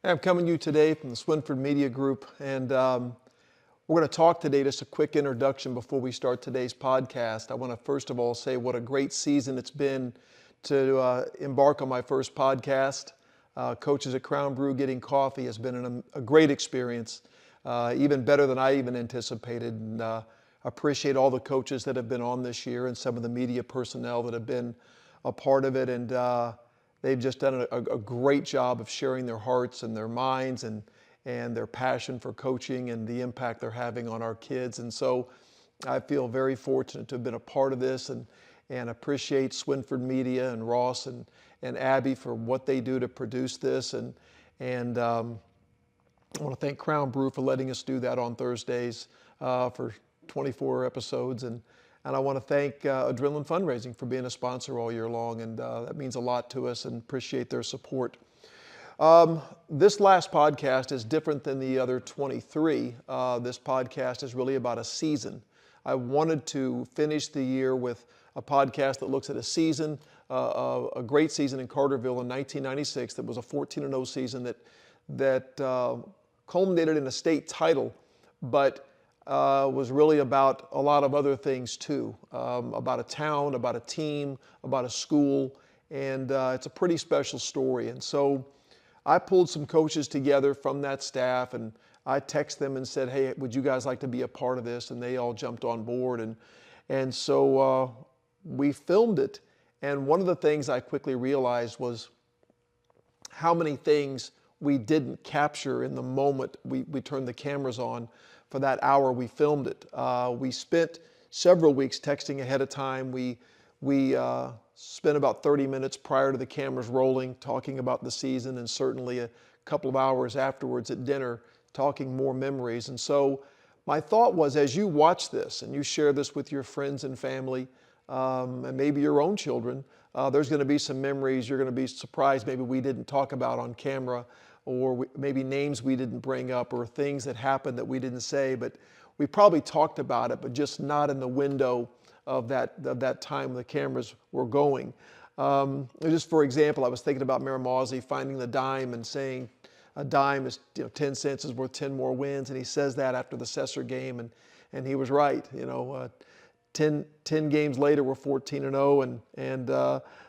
I'm coming to you today from the Swinford Media Group, and we're going to talk today, just a quick introduction before we start today's podcast. I want to first of all say what a great season it's been to embark on my first podcast. Coaches at Crown Brew Getting Coffee has been a great experience, even better than I even anticipated. And I appreciate all the coaches that have been on this year and some of the media personnel that have been a part of it. And they've just done a great job of sharing their hearts and their minds and their passion for coaching and the impact they're having on our kids. And so I feel very fortunate to have been a part of this and appreciate Swinford Media and Ross and Abby for what they do to produce this. And I want to thank Crown Brew for letting us do that on Thursdays for 24 episodes. And I want to thank Adrenaline Fundraising for being a sponsor all year long, and that means a lot to us and appreciate their support. This last podcast is different than the other 23. This podcast is really about a season. I wanted to finish the year with a podcast that looks at a season, a great season in Carterville in 1996 that was a 14-0 season that culminated in a state title, but was really about a lot of other things too, about a town, about a team, about a school, and it's a pretty special story. And so I pulled some coaches together from that staff, and I texted them and said, hey, would you guys like to be a part of this? And they all jumped on board, and so we filmed it. And one of the things I quickly realized was how many things we didn't capture in the moment we turned the cameras on. For that hour we filmed it. We spent several weeks texting ahead of time. We spent about 30 minutes prior to the cameras rolling talking about the season, and certainly a couple of hours afterwards at dinner talking more memories. And so my thought was, as you watch this and you share this with your friends and family, and maybe your own children, there's going to be some memories you're going to be surprised maybe we didn't talk about on camera, or maybe names we didn't bring up, or things that happened that we didn't say, but we probably talked about it, but just not in the window of that time the cameras were going. Just for example, I was thinking about Mayor Mawsey finding the dime and saying a dime is 10 cents is worth 10 more wins, and he says that after the Sesser game, and he was right. 10 games later, we're 14-0, and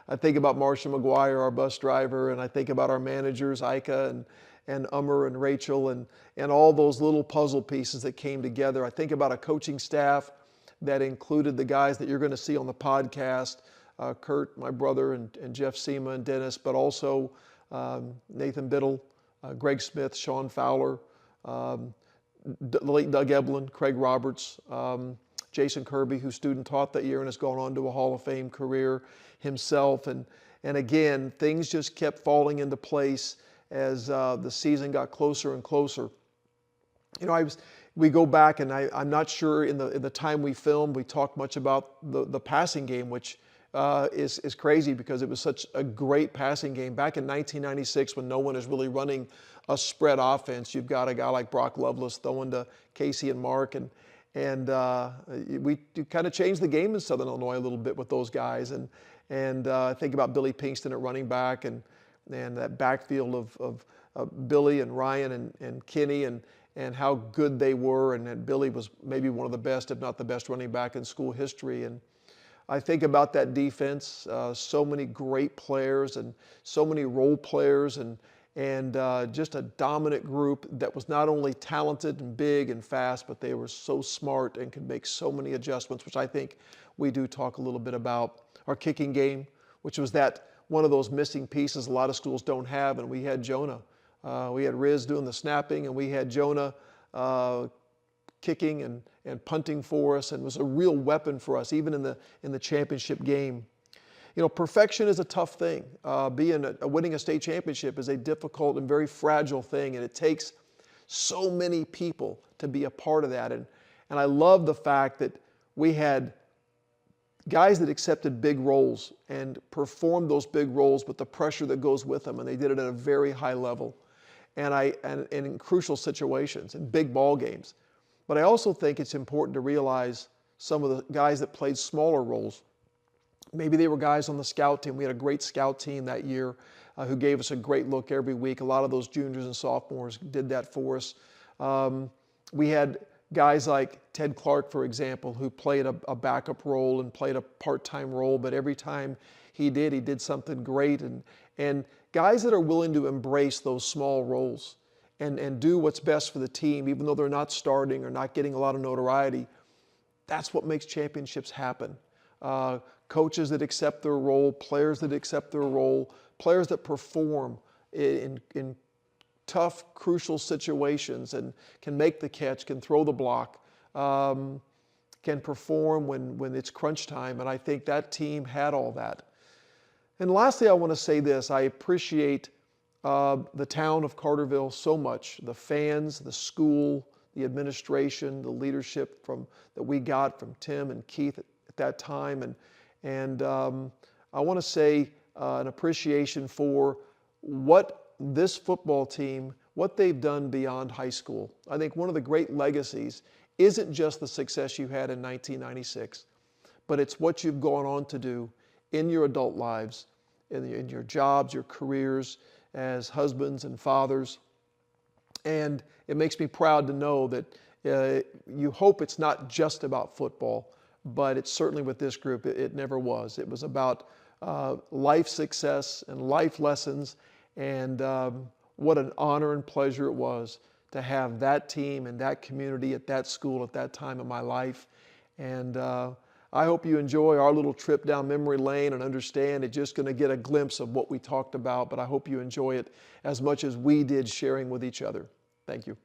I think about Marcia McGuire, our bus driver, and I think about our managers, Ika and Ummer and Rachel, and all those little puzzle pieces that came together. I think about a coaching staff that included the guys that you're going to see on the podcast, Kert, my brother, and Jeff Cima and Dennis, but also Nathan Biddle, Greg Smith, Sean Fowler, the late Doug Eblin, Craig Roberts, Jason Kirby, who student taught that year and has gone on to a Hall of Fame career himself. And again, things just kept falling into place as the season got closer and closer. We go back, and I'm not sure in the time we filmed, we talked much about the passing game, which is crazy because it was such a great passing game. Back in 1996, when no one is really running a spread offense, you've got a guy like Brock Lovelace throwing to Casey and Mark, and we kind of changed the game in Southern Illinois a little bit with those guys. And think about Billy Pinkston at running back, and that backfield of Billy and Ryan and Kenny, and how good they were. And that Billy was maybe one of the best, if not the best, running back in school history. And I think about that defense, so many great players and so many role players, and just a dominant group that was not only talented and big and fast, but they were so smart and could make so many adjustments, which I think we do talk a little bit about. Our kicking game, which was that one of those missing pieces a lot of schools don't have, and we had Jonah. We had Riz doing the snapping, and we had Jonah kicking and punting for us, and was a real weapon for us, even in the championship game. Perfection is a tough thing. Winning a state championship is a difficult and very fragile thing, and it takes so many people to be a part of that. And I love the fact that we had guys that accepted big roles and performed those big roles with the pressure that goes with them, and they did it at a very high level, and in crucial situations, in big ball games. But I also think it's important to realize some of the guys that played smaller roles. Maybe they were guys on the scout team. We had a great scout team that year. who gave us a great look every week. A lot of those juniors and sophomores did that for us. We had guys like Ted Clark, for example, who played a backup role and played a part-time role, but every time he did something great. And guys that are willing to embrace those small roles and do what's best for the team, even though they're not starting or not getting a lot of notoriety, that's what makes championships happen. Coaches that accept their role, players that accept their role, players that perform in tough, crucial situations and can make the catch, can throw the block, can perform when it's crunch time. And I think that team had all that. And lastly, I want to say this. I appreciate the town of Carterville so much, the fans, the school, the administration, the leadership that we got from Tim and Keith at that time. And I want to say an appreciation for what this football team, what they've done beyond high school. I think one of the great legacies isn't just the success you had in 1996, but it's what you've gone on to do in your adult lives, in your jobs, your careers as husbands and fathers. And it makes me proud to know that you hope it's not just about football, but it's certainly with this group, it never was. It was about life success and life lessons. And what an honor and pleasure it was to have that team and that community at that school at that time in my life. And I hope you enjoy our little trip down memory lane and understand it's just going to get a glimpse of what we talked about, but I hope you enjoy it as much as we did sharing with each other. Thank you.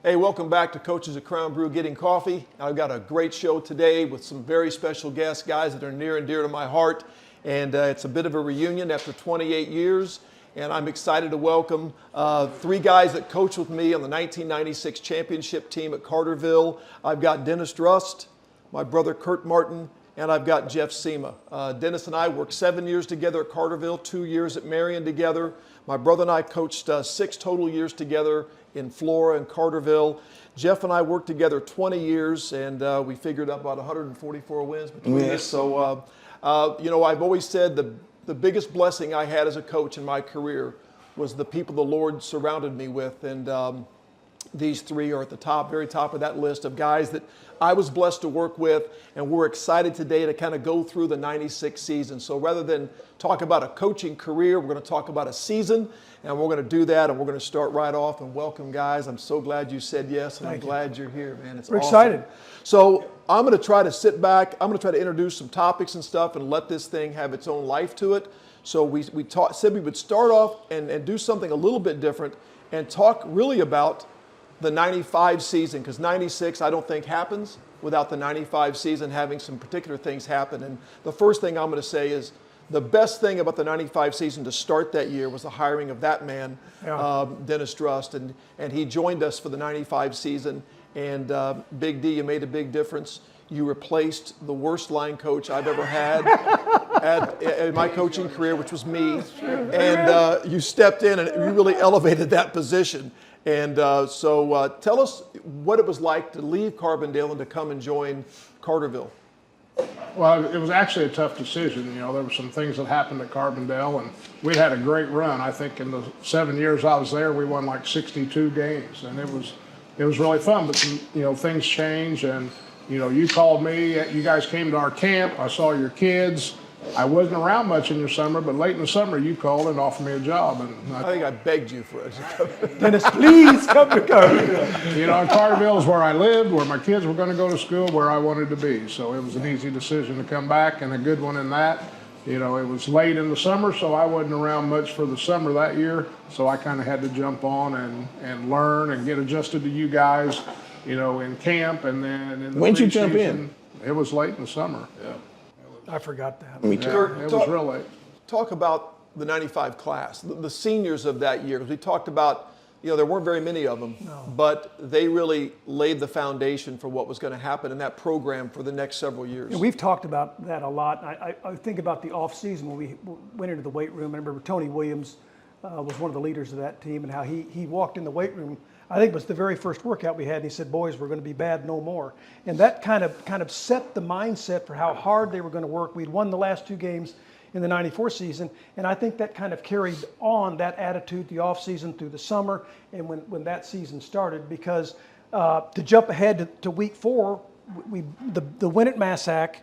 Hey, welcome back to Coaches at Crown Brew Getting Coffee. I've got a great show today with some very special guests, guys that are near and dear to my heart. And it's a bit of a reunion after 28 years. And I'm excited to welcome three guys that coached with me on the 1996 championship team at Carterville. I've got Dennis Drust, my brother Kert Martin, and I've got Jeff Cima. Dennis and I worked 7 years together at Carterville, 2 years at Marion together. My brother and I coached 6 total years together in Flora and Carterville. Jeff and I worked together 20 years, and we figured up about 144 wins between us. So, you know, I've always said the biggest blessing I had as a coach in my career was the people the Lord surrounded me with, and these three are at the top, very top of that list of guys that I was blessed to work with, and we're excited today to kind of go through the 96 season. So rather than talk about a coaching career, we're going to talk about a season, and we're going to do that, and we're going to start right off and welcome guys. I'm so glad you said yes, and I'm glad you're here, man. It's awesome. We're excited. So I'm going to try to sit back. I'm going to try to introduce some topics and stuff and let this thing have its own life to it. So we said we would start off and do something a little bit different and talk really about the 95 season, because 96 I don't think happens without the 95 season having some particular things happen. And the first thing I'm going to say is the best thing about the 95 season to start that year was the hiring of that man, Dennis Drust, and he joined us for the 95 season. And Big D, you made a big difference. You replaced the worst line coach I've ever had in my coaching career, which was me. And you stepped in and you really elevated that position. And so tell us what it was like to leave Carbondale and to come and join Carterville. Well, it was actually a tough decision. You know, there were some things that happened at Carbondale, and we had a great run. I think in the 7 years I was there, we won like 62 games, and it was really fun. But some, you know, things changed, and you know, you called me. You guys came to our camp. I saw your kids. I wasn't around much in your summer, but late in the summer you called and offered me a job. And I think I begged you for it. Dennis, please come to Carterville. You know, and Carterville is where I lived, where my kids were going to go to school, where I wanted to be. So it was an easy decision to come back, and a good one in that. You know, it was late in the summer, so I wasn't around much for the summer that year. So I kind of had to jump on and learn and get adjusted to you guys, you know, in camp. And then in the When'd you jump in? It was late in the summer. Yeah. I forgot that. Me too. Yeah, it was real late. Talk about the 95 class, the seniors of that year, because we talked about, you know, there weren't very many of them, but they really laid the foundation for what was going to happen in that program for the next several years. Yeah, we've talked about that a lot. I think about the off season when we went into the weight room. I remember Tony Williams was one of the leaders of that team, and how he walked in the weight room. I think it was the very first workout we had, and he said, "Boys, we're going to be bad no more." And that kind of set the mindset for how hard they were going to work. We'd won the last 2 games in the '94 season, and I think that kind of carried on that attitude the off season through the summer and when that season started. Because to jump ahead to week 4, the win at Massac,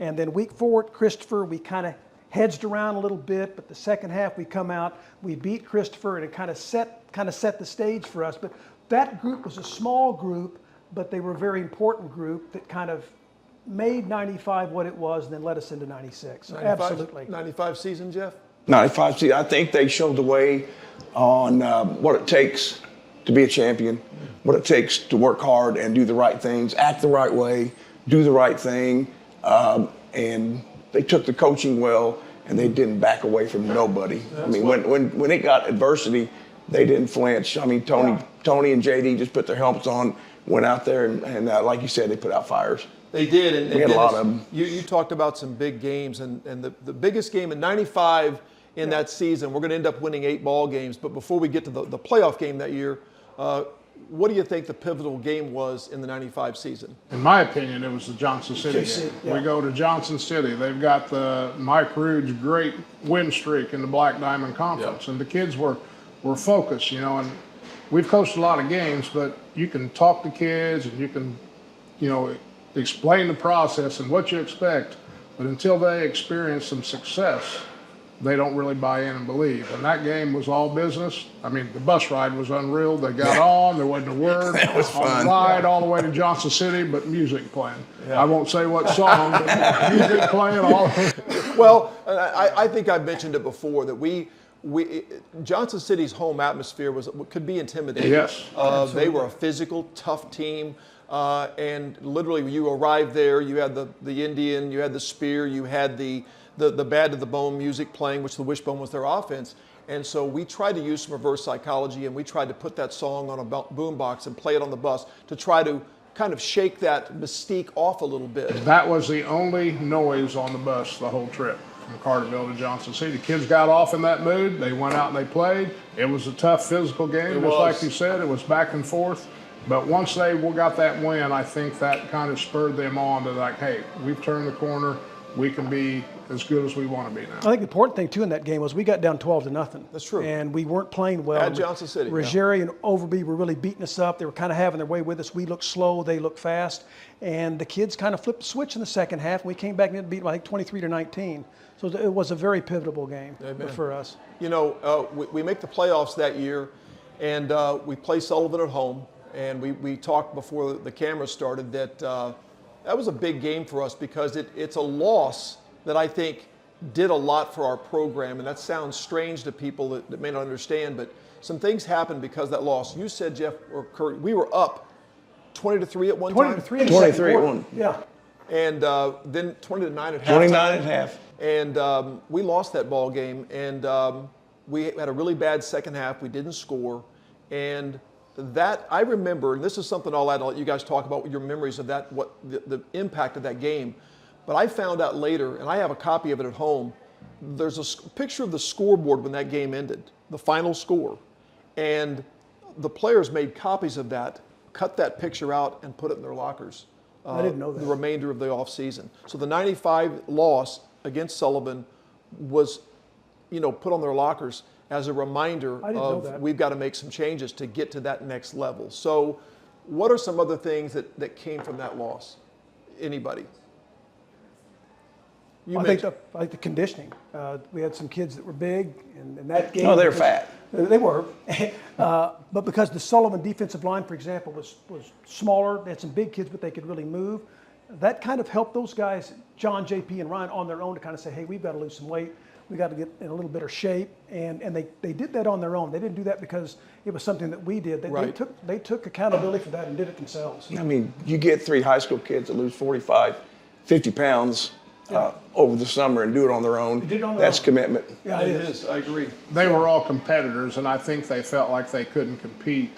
and then week 4 at Christopher, we kind of hedged around a little bit, but the second half we come out, we beat Christopher, and it kind of set the stage for us. But that group was a small group, but they were a very important group that kind of made 95 what it was, and then led us into 96. 95, Absolutely. 95 season, Jeff? 95 season. I think they showed the way on what it takes to be a champion, what it takes to work hard and do the right things, act the right way, do the right thing, and they took the coaching well, and they didn't back away from nobody. I mean, when it got adversity, they didn't flinch. I mean, Tony and JD just put their helmets on, went out there, and like you said, they put out fires. They did, and we had a lot of them. You talked about some big games, and the biggest game in '95 in that season, we're going to end up winning 8 ball games. But before we get to the playoff game that year, what do you think the pivotal game was in the '95 season? In my opinion, it was the Johnson City game. Yeah. We go to Johnson City. They've got the Mike Rude's great win streak in the Black Diamond Conference, and the kids were focused, and we've coached a lot of games, but you can talk to kids and you can, explain the process and what you expect, but until they experience some success, they don't really buy in and believe. And that game was all business. I mean, the bus ride was unreal. They got on, there wasn't a word. That was on fun. the ride all the way to Johnson City, but music playing. I won't say what song, but music playing all. Well, I think I've mentioned it before that Johnson City's home atmosphere could be intimidating. Yes. They were a physical, tough team. And literally, you arrived there, you had the Indian, you had the spear, you had the bad to the bone music playing, which the wishbone was their offense. And so we tried to use some reverse psychology, and we tried to put that song on a boombox and play it on the bus to try to kind of shake that mystique off a little bit. That was the only noise on the bus the whole trip from Carterville to Johnson City. The kids got off in that mood. They went out and they played. It was a tough physical game, just like you said. It was back and forth. But once they got that win, I think that kind of spurred them on to like, hey, we've turned the corner. We can be as good as we want to be now. I think the important thing too in that game was we got down 12-0. That's true. And we weren't playing well. At Johnson City. Ruggieri and Overby were really beating us up. They were kind of having their way with us. We looked slow, they looked fast, and the kids kind of flipped the switch in the second half. And we came back and beat them, I think 23-19. So it was a very pivotal game for us. We make the playoffs that year, and we play Sullivan at home. And we talked before the cameras started that that was a big game for us because it's a loss that I think did a lot for our program. And that sounds strange to people that may not understand, but some things happened because of that loss. You said, Jeff or Kurt, we were up 20-3 at one time. 20-3 23 at 1. Yeah. And then 20-9 at halftime. 29 and a half. And we lost that ball game, and we had a really bad second half. We didn't score, and that I remember. And this is something I'll let you guys talk about your memories of that, what the impact of that game. But I found out later, and I have a copy of it at home. There's a picture of the scoreboard when that game ended, the final score, and the players made copies of that, cut that picture out, and put it in their lockers. I didn't know that. The remainder of the offseason. So the 95 loss against Sullivan was, put on their lockers as a reminder of we've got to make some changes to get to that next level. So what are some other things that came from that loss? Anybody? I think the conditioning. We had some kids that were big, and that game. No, they were fat. They were, but because the Sullivan defensive line, for example, was smaller, they had some big kids, but they could really move. That kind of helped those guys, John, JP, and Ryan, on their own to kind of say, hey, we've got to lose some weight. We got to get in a little better shape, and they did that on their own. They didn't do that because it was something that we did. They took accountability for that and did it themselves. I mean, you get 3 high school kids that lose 45, 50 pounds over the summer and do it on their own. That's commitment. Yeah, it is. I agree. They were all competitors, and I think they felt like they couldn't compete.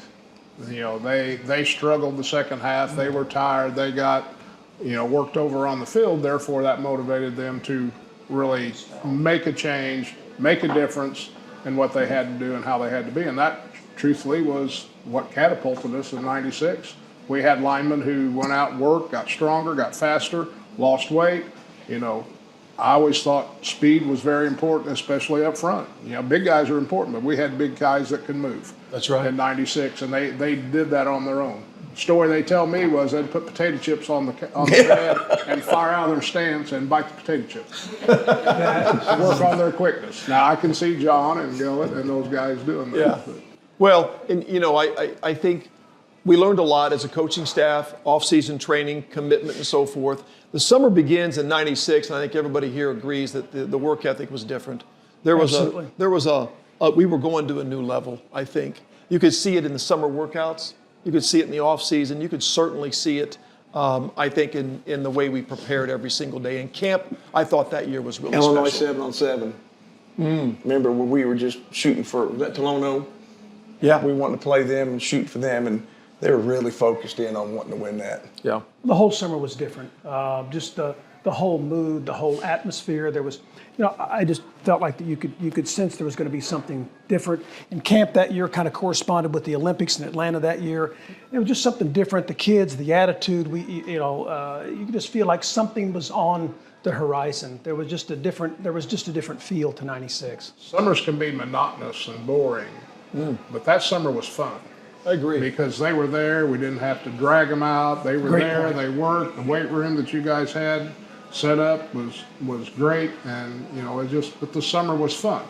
They struggled the second half. They were tired. They got, worked over on the field. Therefore, that motivated them to really make a change, make a difference, and what they had to do and how they had to be. And that, truthfully, was what catapulted us in '96. We had linemen who went out and worked, got stronger, got faster, lost weight. You know, I always thought speed was very important, especially up front. You know, big guys are important, but we had big guys that could move. That's right. In '96, and they did that on their own. The story they tell me was they'd put potato chips on the bed and fire out of their stance and bite the potato chips. Work on their quickness. Now I can see John and Gillett and those guys doing that. Yeah. Well, and you know, I think we learned a lot as a coaching staff, off-season training, commitment, and so forth. The summer begins in '96, and I think everybody here agrees that the work ethic was different. We were going to a new level, I think. You could see it in the summer workouts. You could see it in the off season. You could certainly see it, I think, in the way we prepared every single day. In camp, I thought that year was really Illinois special. 7-on-7. Remember when we were just shooting for, was that Tolono? Yeah. We wanted to play them and shoot for them, and they were really focused in on wanting to win that. Yeah. The whole summer was different. Just the whole mood, the whole atmosphere. There was, you know, I just felt like that you could sense there was going to be something different. And camp that year kind of corresponded with the Olympics in Atlanta that year. It was just something different. The kids, the attitude. You could just feel like something was on the horizon. There was just a different feel to '96. Summers can be monotonous and boring, but that summer was fun. I agree. Because they were there, we didn't have to drag them out. They were Great there, point. they worked. The weight room that you guys had set up was great, and you know, but the summer was fun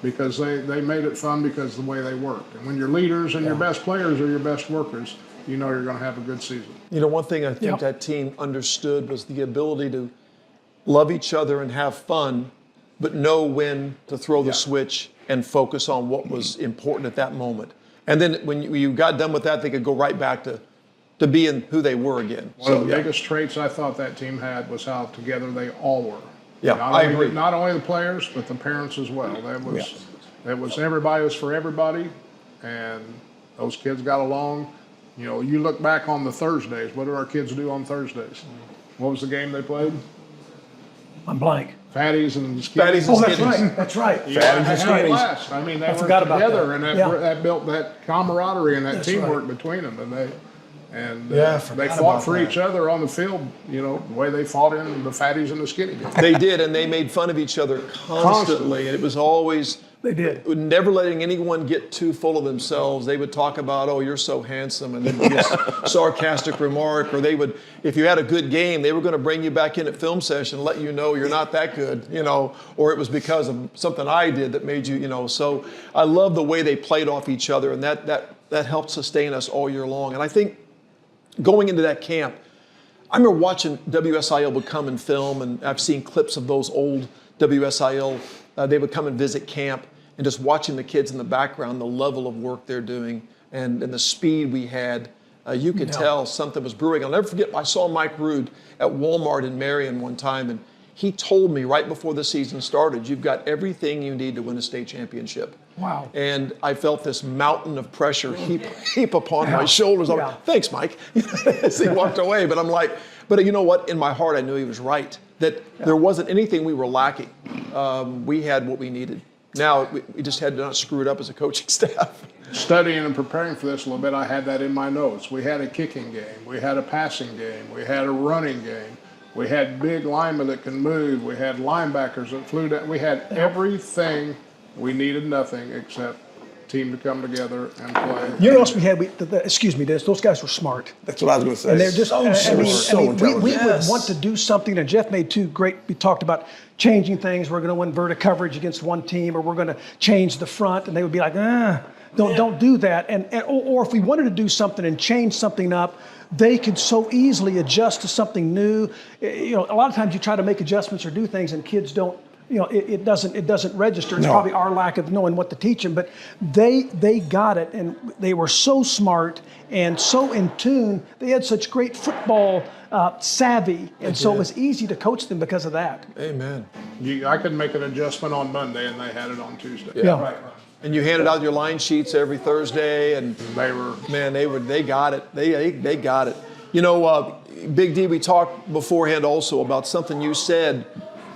because they made it fun because of the way they worked. And when your leaders and your best players are your best workers, you know you're going to have a good season. You know, one thing I think that team understood was the ability to love each other and have fun, but know when to throw the switch and focus on what was important at that moment. And then when you got done with that, they could go right back to being who they were again. One of the biggest traits I thought that team had was how together they all were. Yeah, I agree. Not only the players, but the parents as well. Everybody was for everybody, and those kids got along. You know, you look back on the Thursdays. What did our kids do on Thursdays? What was the game they played? I'm blank. Fatties and Skinnies. Fatties and Oh, that's Skinnies. right. That's right. Fatties and Skinnies. I mean, they worked forgot about together, that. and Yeah. that built that camaraderie and that That's teamwork right. between them. And they I they forgot fought about for that. each other on the field. You know, the way they fought in the Fatties and the Skinnies. They did, and they made fun of each other constantly. And it was always, They did. never letting anyone get too full of themselves. They would talk about, oh, you're so handsome, and then just sarcastic remark. Or they would, if you had a good game, they were going to bring you back in at film session and let you know you're not that good, you know, or it was because of something I did that made you, you know. So I love the way they played off each other, and that helped sustain us all year long. And I think going into that camp, I remember watching WSIL would come and film, and I've seen clips of those old WSIL. They would come and visit camp, and just watching the kids in the background, the level of work they're doing, and the speed we had, you could tell something was brewing. I'll never forget, I saw Mike Rood at Walmart in Marion one time, and he told me right before the season started, you've got everything you need to win a state championship. Wow. And I felt this mountain of pressure heap upon my shoulders. I'm like, thanks, Mike, as he walked away. But I'm like, but you know what? In my heart, I knew he was right, that there wasn't anything we were lacking. We had what we needed. Now, we just had to not screw it up as a coaching staff. Studying and preparing for this a little bit, I had that in my notes. We had a kicking game. We had a passing game. We had a running game. We had big linemen that can move. We had linebackers that flew down. We had everything. We needed nothing except team to come together and play. You know what else we had? Excuse me, Dennis. Those guys were smart. That's what I was going to say. And they're just, we intelligent. would want to do something, and Jeff made two great, we talked about changing things. We're going to invert a coverage against one team, or we're going to change the front, and they would be like, don't do that. Or if we wanted to do something and change something up, they could so easily adjust to something new. You know, a lot of times you try to make adjustments or do things, and kids don't. You know, it doesn't register. It's probably our lack of knowing what to teach them. But they got it, and they were so smart and so in tune. They had such great football savvy, and so it was easy to coach them because of that. Amen. I could make an adjustment on Monday, and they had it on Tuesday. Yeah. Right. And you handed out your line sheets every Thursday, and they got it. They got it. You know, Big D, we talked beforehand also about something you said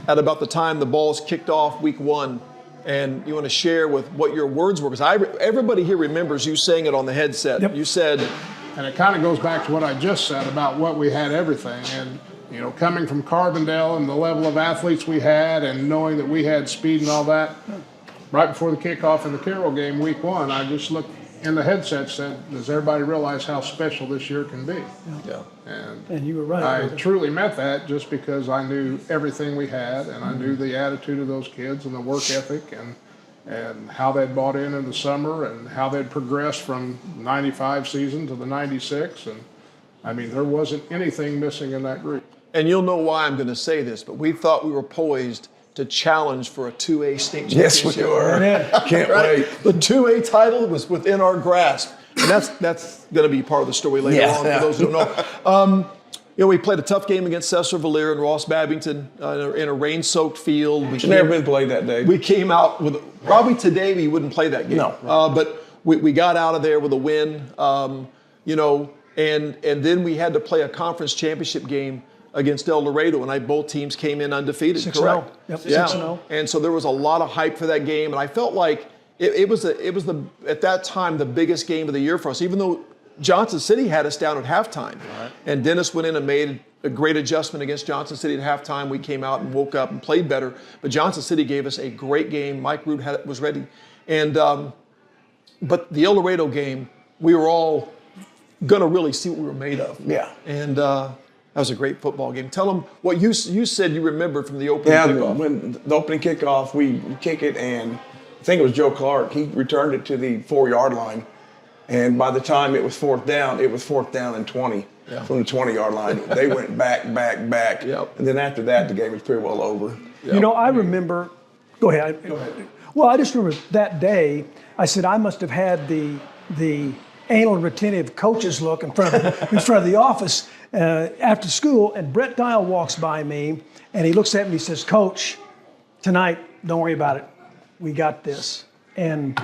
at about the time the balls kicked off week one. And you want to share with what your words were, because everybody here remembers you saying it on the headset. Yep. You said, And it kind of goes back to what I just said about what we had everything. And, you know, coming from Carbondale and the level of athletes we had and knowing that we had speed and all that, right before the kickoff in the Carroll game, week 1, I just looked in the headset and said, does everybody realize how special this year can be? yeah. And you were right. I truly meant that just because I knew everything we had and I knew the attitude of those kids and the work ethic and how they'd bought in the summer and how they'd progressed from 95 season to the 96. And I mean, there wasn't anything missing in that group. And you'll know why I'm going to say this, but we thought we were poised to challenge for a 2A state championship. Yes, we were. Can't wait. The 2A title was within our grasp. And that's going to be part of the story later on, for those who don't know. You know, we played a tough game against Cesar Valera and Ross Babington in a rain-soaked field. It's never been played that day. We came out with, probably today we wouldn't play that game. No. But we got out of there with a win, you know, and then we had to play a conference championship game against El Dorado, and both teams came in undefeated, 6-0. correct? Yep, Yeah. 6-0. And so there was a lot of hype for that game, and I felt like it was at that time the biggest game of the year for us, even though Johnson City had us down at halftime. Right. And Dennis went in and made a great adjustment against Johnson City at halftime. We came out and woke up and played better, but Johnson City gave us a great game. Mike Root was ready. And but the El Dorado game, we were all going to really see what we were made of. Yeah. And that was a great football game. Tell them what you said you remembered from the opening kickoff. When the opening kickoff, we kick it, and I think it was Joe Clark. He returned it to the 4-yard line, and by the time it was fourth down and 20 from the 20-yard line. They went back, Yep. and then after that, the game was pretty well over. Yep. You know, I remember. Go ahead. Well, I just remember that day. I said I must have had the anal retentive coach's look in front of the office after school, and Brett Dial walks by me, and he looks at me and he says, "Coach, tonight, don't worry about it. We got this." And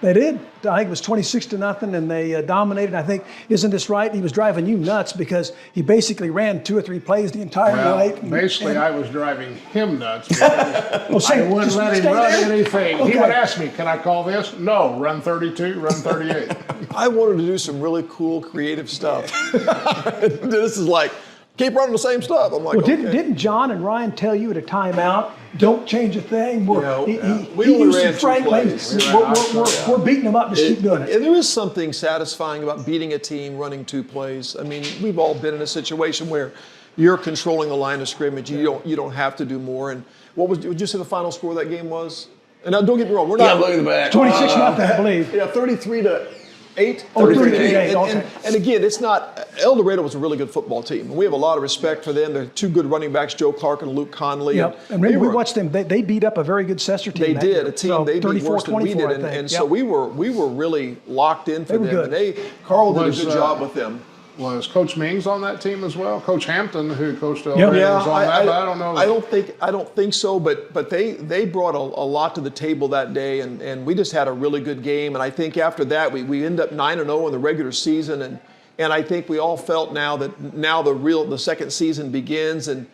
they did. I think it was 26-0, and they dominated. I think, isn't this right? He was driving you nuts because he basically ran 2 or 3 plays the entire night. Basically, I was driving him nuts because I wouldn't just let him stay run there? anything. Okay. He would ask me, can I call this? No, run 32, run 38. I wanted to do some really cool, creative stuff. This is like, keep running the same stuff. I'm like, Well, okay. didn't John and Ryan tell you at a timeout, don't change a thing? We We only used ran some 2 frank plays. language. We're beating them up. Just keep doing it. And there is something satisfying about beating a team running 2 plays. I mean, we've all been in a situation where you're controlling the line of scrimmage. You don't have to do more. And would you say the final score of that game was? And now, don't get me wrong, we're not. Look at the back. 26-0, I believe. Yeah, 33-8. 33-8, okay. And again, it's not. El Dorado was a really good football team, and we have a lot of respect for them. They're 2 good running backs, Joe Clark and Luke Conley. Yep. And they we were- watched them. They beat up a very good Cesar team. They that did, year. a team So they beat worse than we 34-24, did, I think. and so Yep. we were really locked in for They were them. good. And Carl did a Was, good job with them. Was Coach Mings on that team as well? Coach Hampton, who coached El Yeah. Dorado, was on that, but I don't know. I don't think so. But they brought a lot to the table that day, and we just had a really good game. And I think after that we ended up 9-0 in the regular season, and I think we all felt now the second season begins, and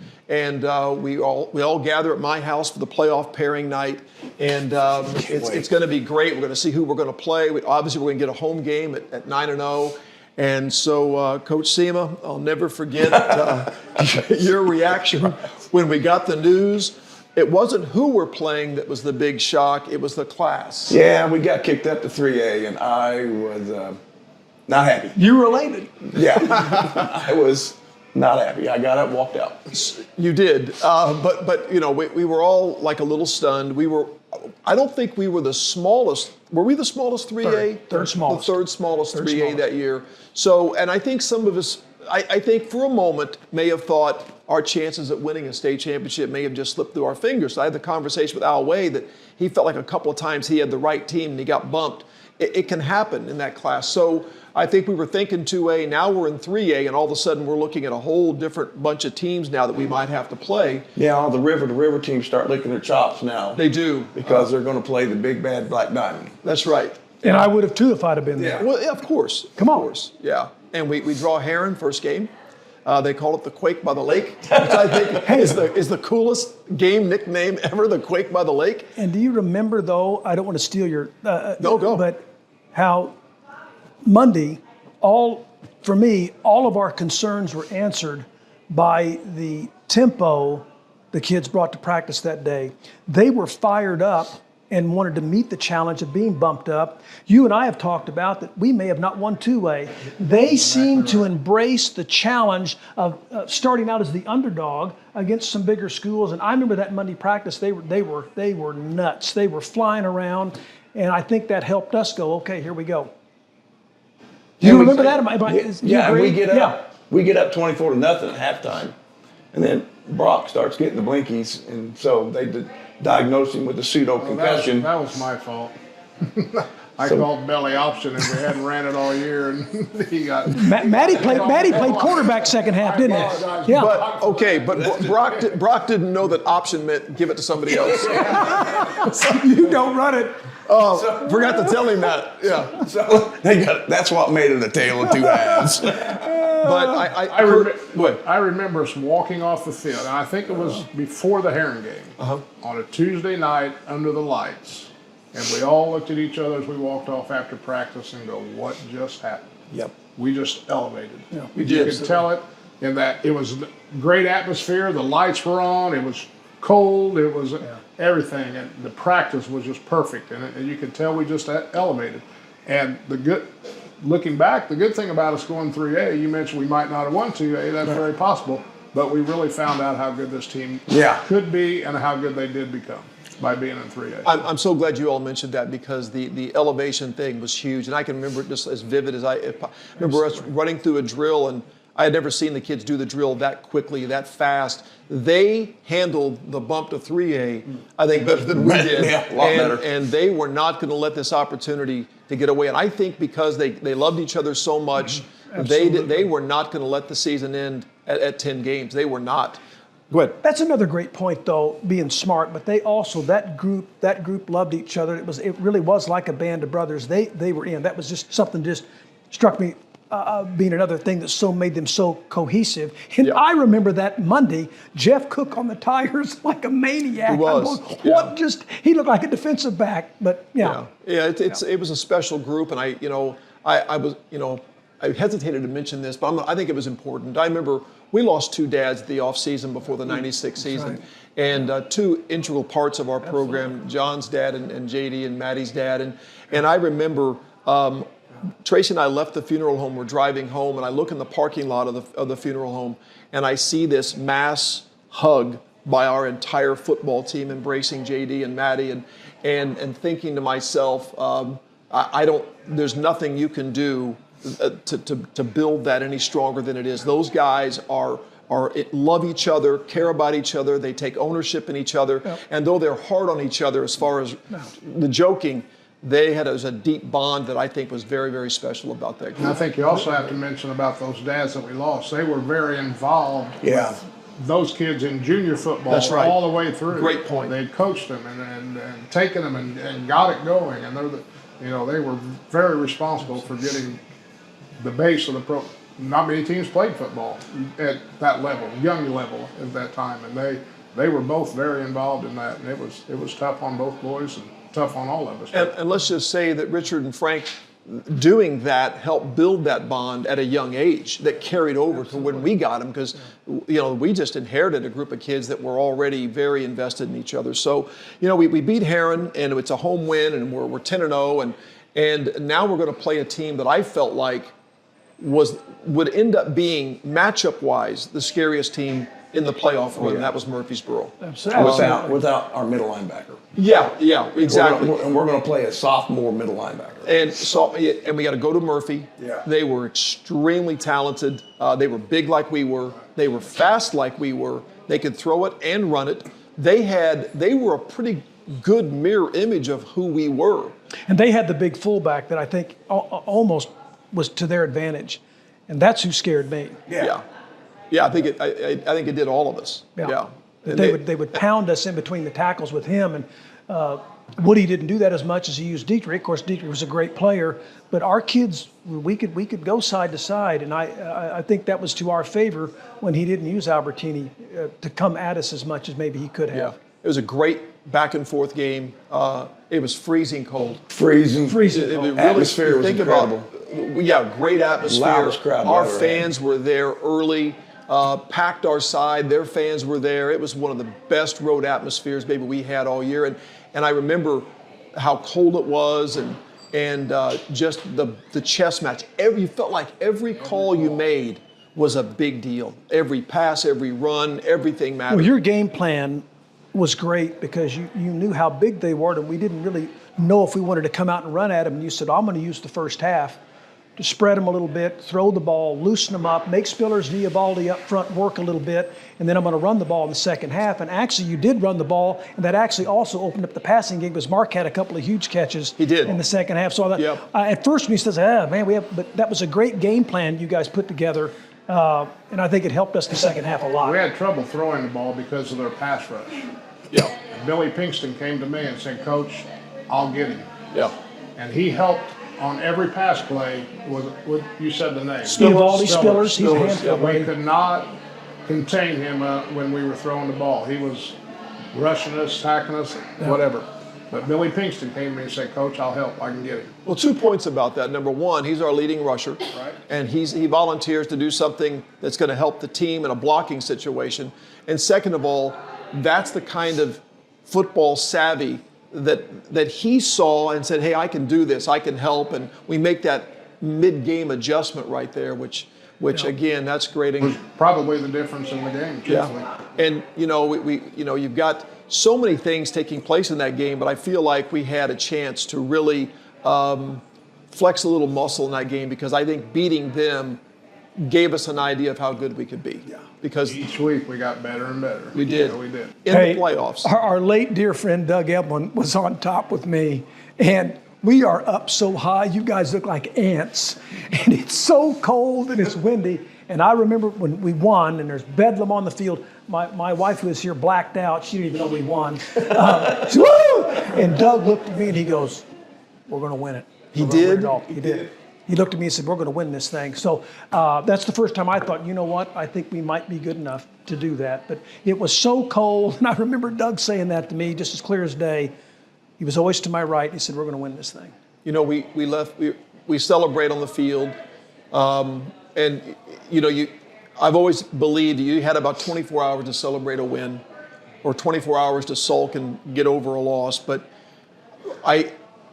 we all gather at my house for the playoff pairing night, and it's going to be great. We're going to see who we're going to play. Obviously, we're going to get a home game at 9-0. And so, Coach Cima, I'll never forget your reaction when we got the news. It wasn't who we're playing that was the big shock, it was the class. Yeah, we got kicked up to 3A, and I was not happy. You related. Yeah, I was not happy. I got up, walked out. You did, but you know, we were all like a little stunned. I don't think we were the smallest. Were we the smallest 3A? Third smallest. The third smallest 3A smallest. that year. So, and I think some of us, I think for a moment may have thought our chances at winning a state championship may have just slipped through our fingers. So I had the conversation with Al Way that he felt like a couple of times he had the right team and he got bumped. It can happen in that class. So I think we were thinking 2A, now we're in 3A, and all of a sudden we're looking at a whole different bunch of teams now that we might have to play. Yeah, all the river teams start licking their chops now. They do. Because they're going to play the big bad Black Diamond. That's right. And I would have too if I'd have been there. Well, yeah, of course. Come on. Of course, yeah. And we draw Heron first game. They called it the Quake by the Lake, which I think is the coolest game nickname ever, the Quake by the Lake. And do you remember, though, I don't want to steal your, Go. but how Monday, for me, all of our concerns were answered by the tempo the kids brought to practice that day. They were fired up and wanted to meet the challenge of being bumped up. You and I have talked about that we may have not won two-way. They seem to embrace the challenge of starting out as the underdog against some bigger schools. And I remember that Monday practice, they were nuts. They were flying around, and I think that helped us go, okay, here we go. Do you remember that? We get up 24-0 at halftime, and then Brock starts getting the blinkies, and so they diagnosed him with a pseudo concussion. That was my fault. I called belly option, and we hadn't ran it all year, and he got. Maddie played quarterback second half, didn't he? Yeah. But Brock didn't know that option meant give it to somebody else. You don't run it. Oh, forgot to tell him that. Yeah. So that's what made it a tale of two halves. But I remember us walking off the field, and I think it was before the Heron game, on a Tuesday night under the lights, and we all looked at each other as we walked off after practice and go, what just happened? Yep. We just elevated. Yeah, You could tell it in that it was great atmosphere, the lights were on, it was cold, it was everything, and the practice was just perfect, and you could tell we just elevated. And looking back, the good thing about us going 3A, you mentioned we might not have won 2A, that's very possible, but we really found out how good this team could be and how good they did become by being in 3A. I'm so glad you all mentioned that, because the elevation thing was huge, and I can remember it just as vivid as I remember us running through a drill, and I had never seen the kids do the drill that quickly, that fast. They handled the bump to 3A, I think, better than we did. Yeah, a lot better. And they were not going to let this opportunity to get away. And I think because they loved each other so much, they were not going to let the season end at 10 games. They were not. Go ahead. That's another great point, though, being smart. But they also, that group loved each other. It really was like a band of brothers. They were in. That was just something just struck me. Being another thing that made them so cohesive. And I remember that Monday, Jeff Cook on the tires like a maniac. He was. He looked like a defensive back, but it was a special group, and I hesitated to mention this, but I think it was important. I remember we lost two dads the off season before the '96 season, right. And two integral parts of our program, John's dad and JD and Maddie's dad, and I remember. Tracy and I left the funeral home. We're driving home, and I look in the parking lot of the funeral home, and I see this mass hug by our entire football team embracing JD and Maddie, and thinking to myself, there's nothing you can do to build that any stronger than it is. Those guys love each other, care about each other, they take ownership in each other, and though they're hard on each other as far as the joking, they had a deep bond that I think was very, very special about that group. And I think you also have to mention about those dads that we lost. They were very involved with those kids in junior football. That's right. All the way through. Great point. They coached them and taken them and got it going. And they were very responsible for getting the base of the pro. Not many teams played football at that level, young level at that time, and they were both very involved in that. And it was tough on both boys and tough on all of us. And let's just say that Richard and Frank doing that helped build that bond at a young age that carried over to when we got them, because we just inherited a group of kids that were already very invested in each other. So we beat Heron, and it's a home win, and we're 10-0, and now we're going to play a team that I felt like would end up being matchup wise the scariest team in the playoff run, and that was Murfreesboro. Without our middle linebacker. Yeah, exactly. And we're going to play a sophomore middle linebacker. And we got to go to Murphy. Yeah. They were extremely talented. They were big like we were. They were fast like we were. They could throw it and run it. They were a pretty good mirror image of who we were. And they had the big fullback that I think almost was to their advantage, and that's who scared me. Yeah, I think it did all of us. Yeah. They would pound us in between the tackles with him, and Woody didn't do that as much as he used Dietrich. Of course, Dietrich was a great player, but our kids, we could go side to side, and I think that was to our favor when he didn't use Albertini to come at us as much as maybe he could have. It was a great back and forth game. It was freezing cold. Freezing. It really, Atmosphere was think incredible. Great atmosphere. Loudest crowd Our I've ever fans were there early, packed our side. Their fans were there. It was one of the best road atmospheres maybe we had all year. And I remember how cold it was and just the chess match. You felt like every call you made was a big deal. Every pass, every run, everything mattered. Well, your game plan was great because you knew how big they were, and we didn't really know if we wanted to come out and run at them. And you said, I'm going to use the first half to spread them a little bit, throw the ball, loosen them up, make Spillers and Eovaldi up front work a little bit, and then I'm going to run the ball in the second half. And actually, you did run the ball, and that actually also opened up the passing game because Mark had a couple of huge catches He did. in the second half. So that, Yep. at first, when he says, but that was a great game plan you guys put together, and I think it helped us the second half a lot. We had trouble throwing the ball because of their pass rush. Yeah, And Billy Pinkston came to me and said, Coach, I'll get him. yeah. And he helped on every pass play with you said the name. Eovaldi, Spillers, he's a Spillers. handful. We could not contain him when we were throwing the ball. He was rushing us, tacking us, whatever. But Billy Pinkston came to me and said, Coach, I'll help. I can get him. Well, 2 points about that. Number one, he's our leading rusher. Right. And he volunteers to do something that's going to help the team in a blocking situation. And second of all, that's the kind of football savvy that he saw and said, hey, I can do this, I can help. And we make that mid-game adjustment right there, which again, that's great. Was probably the difference in the game, truthfully. Yeah. And, you've got so many things taking place in that game, but I feel like we had a chance to really flex a little muscle in that game because I think beating them gave us an idea of how good we could be. Yeah. Because Each week we got better and better. we did. Yeah, we did. In the playoffs. Our late dear friend Doug Eblin was on top with me, and we are up so high, you guys look like ants, and it's so cold and it's windy. And I remember when we won, and there's bedlam on the field. My wife, who was here, blacked out. She didn't even know we won. She, woo! And Doug looked at me and he goes, "We're going to win it." He We're gonna win did? it all." He did. He looked at me and said, "We're going to win this thing." So that's the first time I thought, you know what? I think we might be good enough to do that. But it was so cold, and I remember Doug saying that to me just as clear as day. He was always to my right. He said, "We're going to win this thing." We celebrate on the field, and I've always believed you had about 24 hours to celebrate a win, or 24 hours to sulk and get over a loss. But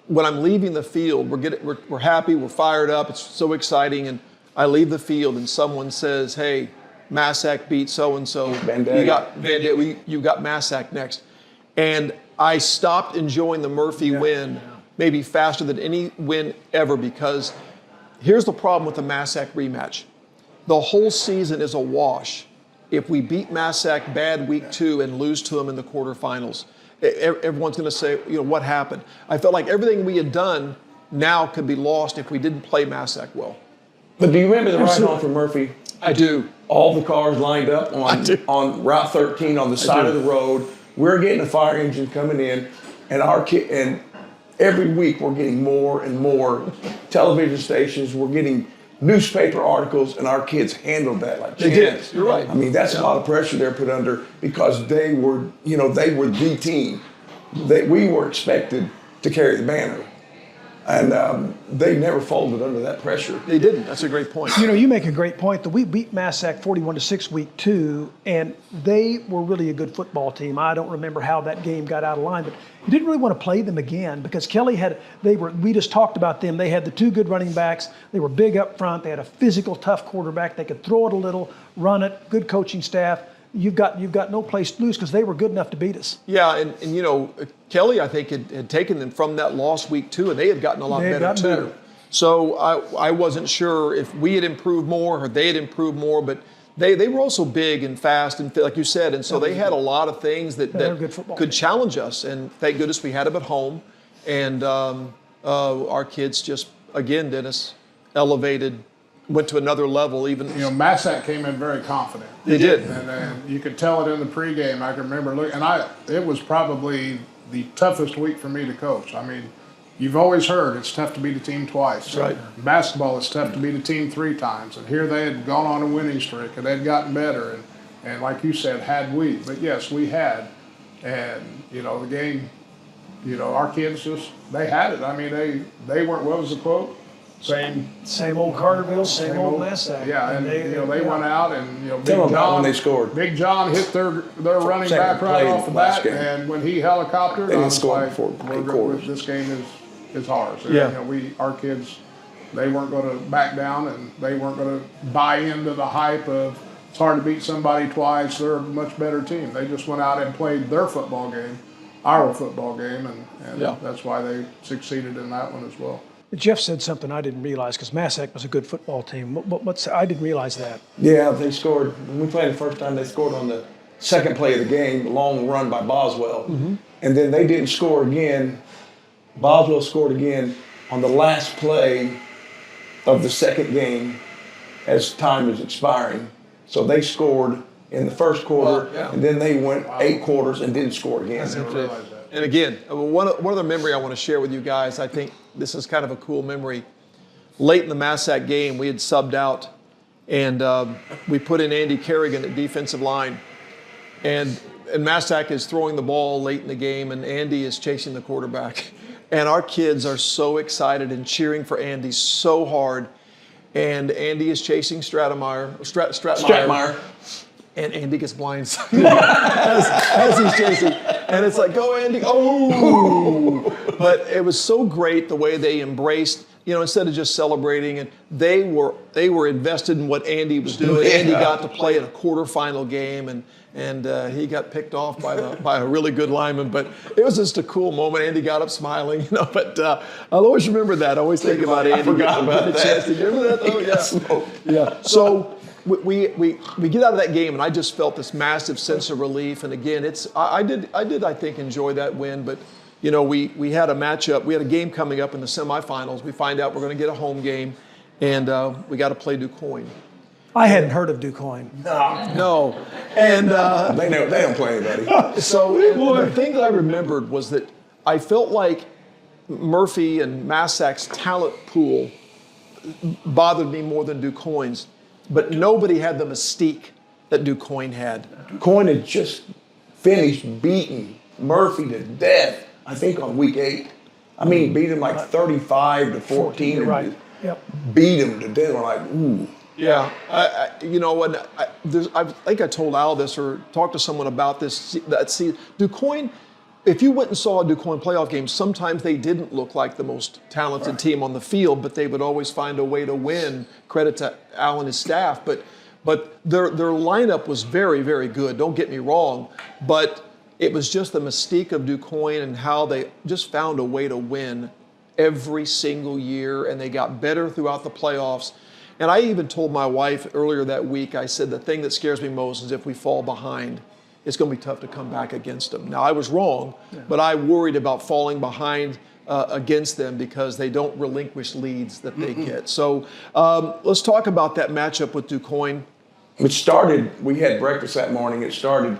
when I'm leaving the field, we're happy, we're fired up, it's so exciting, and I leave the field and someone says, "Hey, Massac beat so and so. You got Massac next," and I stopped enjoying the Murphy win maybe faster than any win ever, because here's the problem with the Massac rematch. The whole season is a wash if we beat Massac bad week 2 and lose to them in the quarterfinals. Everyone's going to say, what happened? I felt like everything we had done now could be lost if we didn't play Massac well. But do you remember the ride home from Murphy? I do. All the cars lined up on Route 13 on the side of the road. We're getting a fire engine coming in, and every week we're getting more and more television stations. We're getting newspaper articles, and our kids handled that like They champs. did. You're right. I mean, that's a lot of pressure they're put under because they were the team. We were expected to carry the banner. And they never folded under that pressure. They didn't. That's a great point. You make a great point that we beat Massac 41-6 week 2, and they were really a good football team. I don't remember how that game got out of line, but you didn't really want to play them again because Kelly we just talked about them. They had the 2 good running backs. They were big up front. They had a physical, tough quarterback. They could throw it a little, run it, good coaching staff. You've got no place to lose because they were good enough to beat us. Yeah, and Kelly, I think, had taken them from that loss week 2, and they had gotten a lot better too. Better. So I wasn't sure if we had improved more or they had improved more, but they were also big and fast and like you said, and so they had a lot of things that could challenge us. And thank goodness we had them at home, and our kids just, again, Dennis, elevated, went to another level. Even Massac came in very confident. They did. And you could tell it in the pregame. I can remember looking, and it was probably the toughest week for me to coach. I mean, you've always heard it's tough to beat a team twice. Right. In basketball, it's tough to beat a team 3 times. And here they had gone on a winning streak and they'd gotten better. And like you said, had we. But yes, we had. And, you know, the game, you know, our kids just, they had it. I mean, they weren't, what was the quote? Same old Carterville, same old Massac. Yeah, and they went out and, you know, Tell them about when they scored. Big John hit their running Second back right play off the last bat, game. and when he helicoptered, They didn't I was score like, before we're 8 good. quarters. This game is ours. And, Yeah. you know, our kids, they weren't going to back down, and they weren't going to buy into the hype of it's hard to beat somebody twice. They're a much better team. They just went out and played their football game, our football game, and Yeah. that's why they succeeded in that one as well. Jeff said something I didn't realize because Massac was a good football team. I didn't realize that. Yeah, they scored. When we played the first time, they scored on the second play of the game, a long run by Boswell. Mm-hmm. And then they didn't score again. Boswell scored again on the last play of the second game as time was expiring. So they scored in the first quarter, yeah. and then they went 8 quarters and didn't score again. Never realized that. And again, one other memory I want to share with you guys, I think this is kind of a cool memory. Late in the Massac game, we had subbed out, and we put in Andy Kerrigan at defensive line. And Massac is throwing the ball late in the game, and Andy is chasing the quarterback. And our kids are so excited and cheering for Andy so hard. And Andy is chasing Stratmeyer. And Andy gets blindsided as he's chasing. And it's like, go Andy, oh! But it was so great the way they embraced, you know, instead of just celebrating, and they were invested in what Andy was doing. Yeah. Andy got to play in a quarterfinal game, and he got picked off by a really good lineman. But it was just a cool moment. Andy got up smiling, you know. But I'll always remember that. I always think about Andy. I forgot about that. Did you remember that? Oh, yeah. Yeah. So we get out of that game, and I just felt this massive sense of relief. And again, I think enjoy that win. But you know, we had a matchup. We had a game coming up in the semifinals. We find out we're going to get a home game, and we got to play DuQuoin. I hadn't heard of DuQuoin. No, and They don't play anybody. so the thing that I remembered was that I felt like Murphy and Massac's talent pool bothered me more than DuQuoin's. But nobody had the mystique that DuQuoin had. Coyne had just finished beating Murphy to death, I think, on week 8. I mean, beat him like 35-14. Right. Yep. Beat him to death. We're like, ooh. Yeah, you know, and I think I told Al this or talked to someone about this. See, DuQuoin, if you went and saw a DuQuoin playoff game, sometimes they didn't look like the most talented team on the field, but they would always find a way to win. Credit to Al and his staff, but their lineup was very, very good. Don't get me wrong, but it was just the mystique of DuQuoin and how they just found a way to win every single year, and they got better throughout the playoffs. And I even told my wife earlier that week, I said, the thing that scares me most is if we fall behind, it's going to be tough to come back against them. Now, I was wrong, but I worried about falling behind against them because they don't relinquish leads that they get. So let's talk about that matchup with DuQuoin. It started, we had breakfast that morning. It started,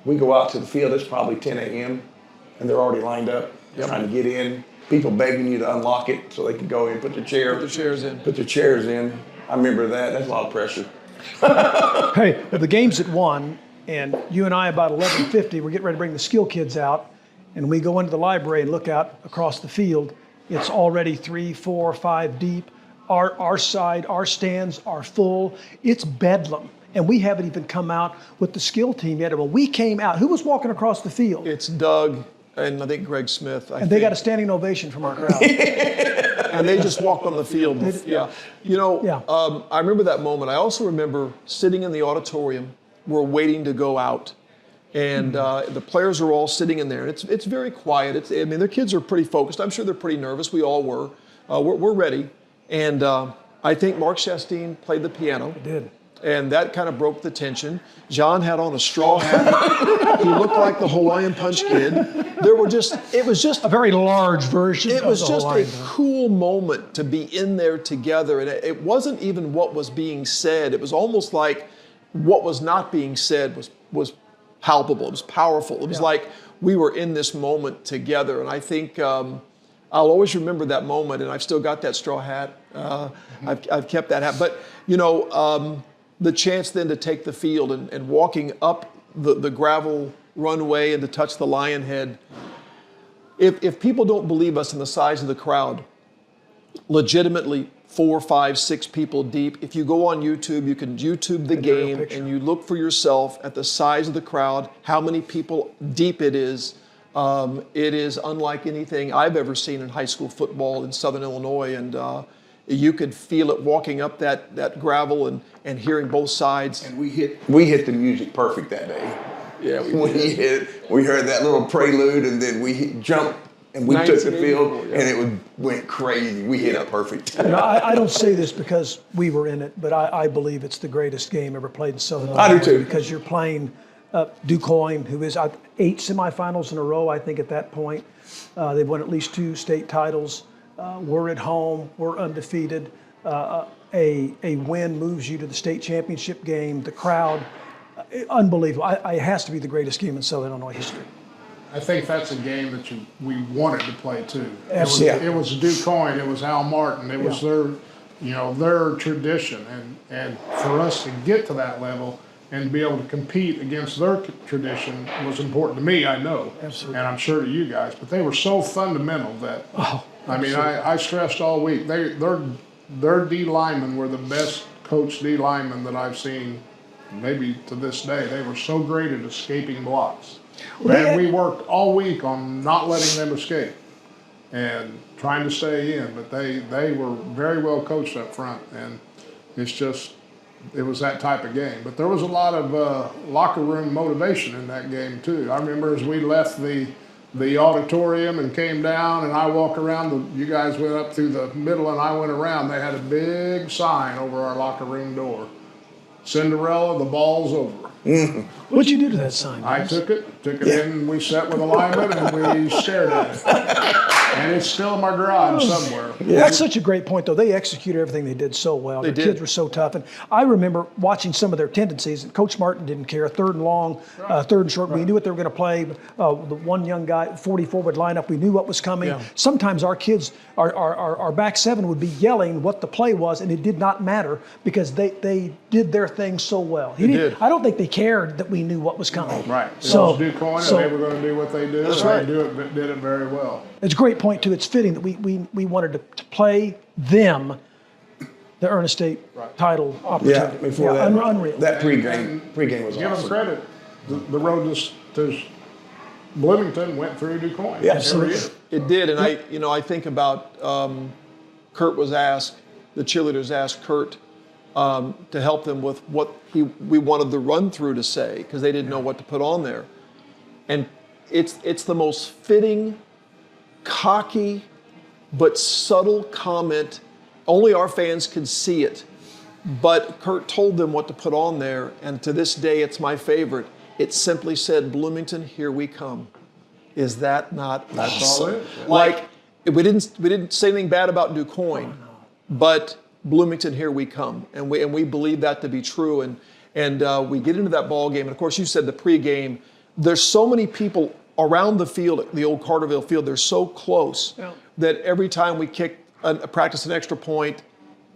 we go out to the field, it's probably 10 a.m., and they're already lined up, trying to get in. People begging you to unlock it so they can go in, put the chairs in. I remember that. That's a lot of pressure. Hey, the game's at 1, and you and I about 11:50, we're getting ready to bring the skill kids out, and we go into the library and look out across the field. It's already 3, 4, 5 deep. Our side, our stands are full. It's bedlam. And we haven't even come out with the skill team yet. And when we came out, who was walking across the field? It's Doug and I think Greg Smith. And they got a standing ovation from our crowd. And they just walked on the field. Yeah. You know, I remember that moment. I also remember sitting in the auditorium. We're waiting to go out. And the players are all sitting in there. It's very quiet. I mean, their kids are pretty focused. I'm sure they're pretty nervous. We all were. We're ready. And I think Mark Shastine played the piano. He did. And that kind of broke the tension. John had on a straw hat. He looked like the Hawaiian Punch Kid. It was just a very large version. It was of the just Hawaiian a cool moment to be in there together. And it wasn't even what was being said. It was almost like what was not being said was palpable. It was powerful. It was like we were in this moment together. And I think I'll always remember that moment. And I've still got that straw hat. I've kept that hat. But, you know, the chance then to take the field and walking up the gravel runway and to touch the lion head. If people don't believe us in the size of the crowd, legitimately 4, 5, 6 people deep. If you go on YouTube, you can YouTube the game and you look for yourself at the size of the crowd, how many people deep it is. It is unlike anything I've ever seen in high school football in Southern Illinois. And you could feel it walking up that gravel and hearing both sides. And we hit the music perfect that day. Yeah, we heard that little prelude, and then we jumped and we took the field, and it went crazy. We hit it perfect. You know, I don't say this because we were in it, but I believe it's the greatest game ever played in Southern Illinois. I do too. Because you're playing DuQuoin, who is 8 semifinals in a row, I think, at that point. They've won at least 2 state titles. We're at home. We're undefeated. A win moves you to the state championship game. The crowd, unbelievable. It has to be the greatest game in Southern Illinois history. I think that's a game that we wanted to play too. Absolutely. It was DuQuoin, it was Al Martin, it was their tradition, and for us to get to that level and be able to compete against their tradition was important to me. I know, Absolutely. and I'm sure to you guys. But they were so fundamental that I stressed all week. Their D linemen were the best coached D linemen that I've seen, maybe to this day. They were so great at escaping blocks. And we worked all week on not letting them escape and trying to stay in, but they were very well coached up front, and it was that type of game. But there was a lot of locker room motivation in that game too. I remember as we left the auditorium and came down, and I walked around, you guys went up through the middle and I went around, they had a big sign over our locker room door. Cinderella, the ball's over. What'd you do to that sign? I took it in, we sat with a lineman and we stared at it. And it's still in my garage somewhere. Yeah. That's such a great point, though. They executed everything they did so well. The kids were so tough. And I remember watching some of their tendencies. Coach Martin didn't care. 3rd and long, 3rd and short. We knew what they were going to play. The one young guy, 44, would line up. We knew what was coming. Yeah. Sometimes our kids, our back 7 would be yelling what the play was, and it did not matter because they did their thing so well. I don't think they cared that we knew what was coming. Right. So, it was DuQuoin, and they were going to do what they do. That's right. They did it very well. It's a great point, too. It's fitting that we wanted to play them the Ernest State title opportunity. Yeah, before that. Unreal. That pregame was Give awesome. them credit. The road to Bloomington went through DuQuoin. Yeah, absolutely. It did, and I think about Kert was asked, the cheerleaders asked Kert to help them with what we wanted the run through to say because they didn't know what to put on there, and it's the most fitting, cocky, but subtle comment. Only our fans could see it, but Kert told them what to put on there, and to this day, it's my favorite. It simply said, "Bloomington, here we come." Is that not That's awesome? all it is. Like we didn't say anything bad about DuQuoin, but Bloomington, here we come, and we believe that to be true, and we get into that ball game, and of course you said the pregame. There's so many people around the field, the old Carterville field. They're so close that every time we practice an extra point,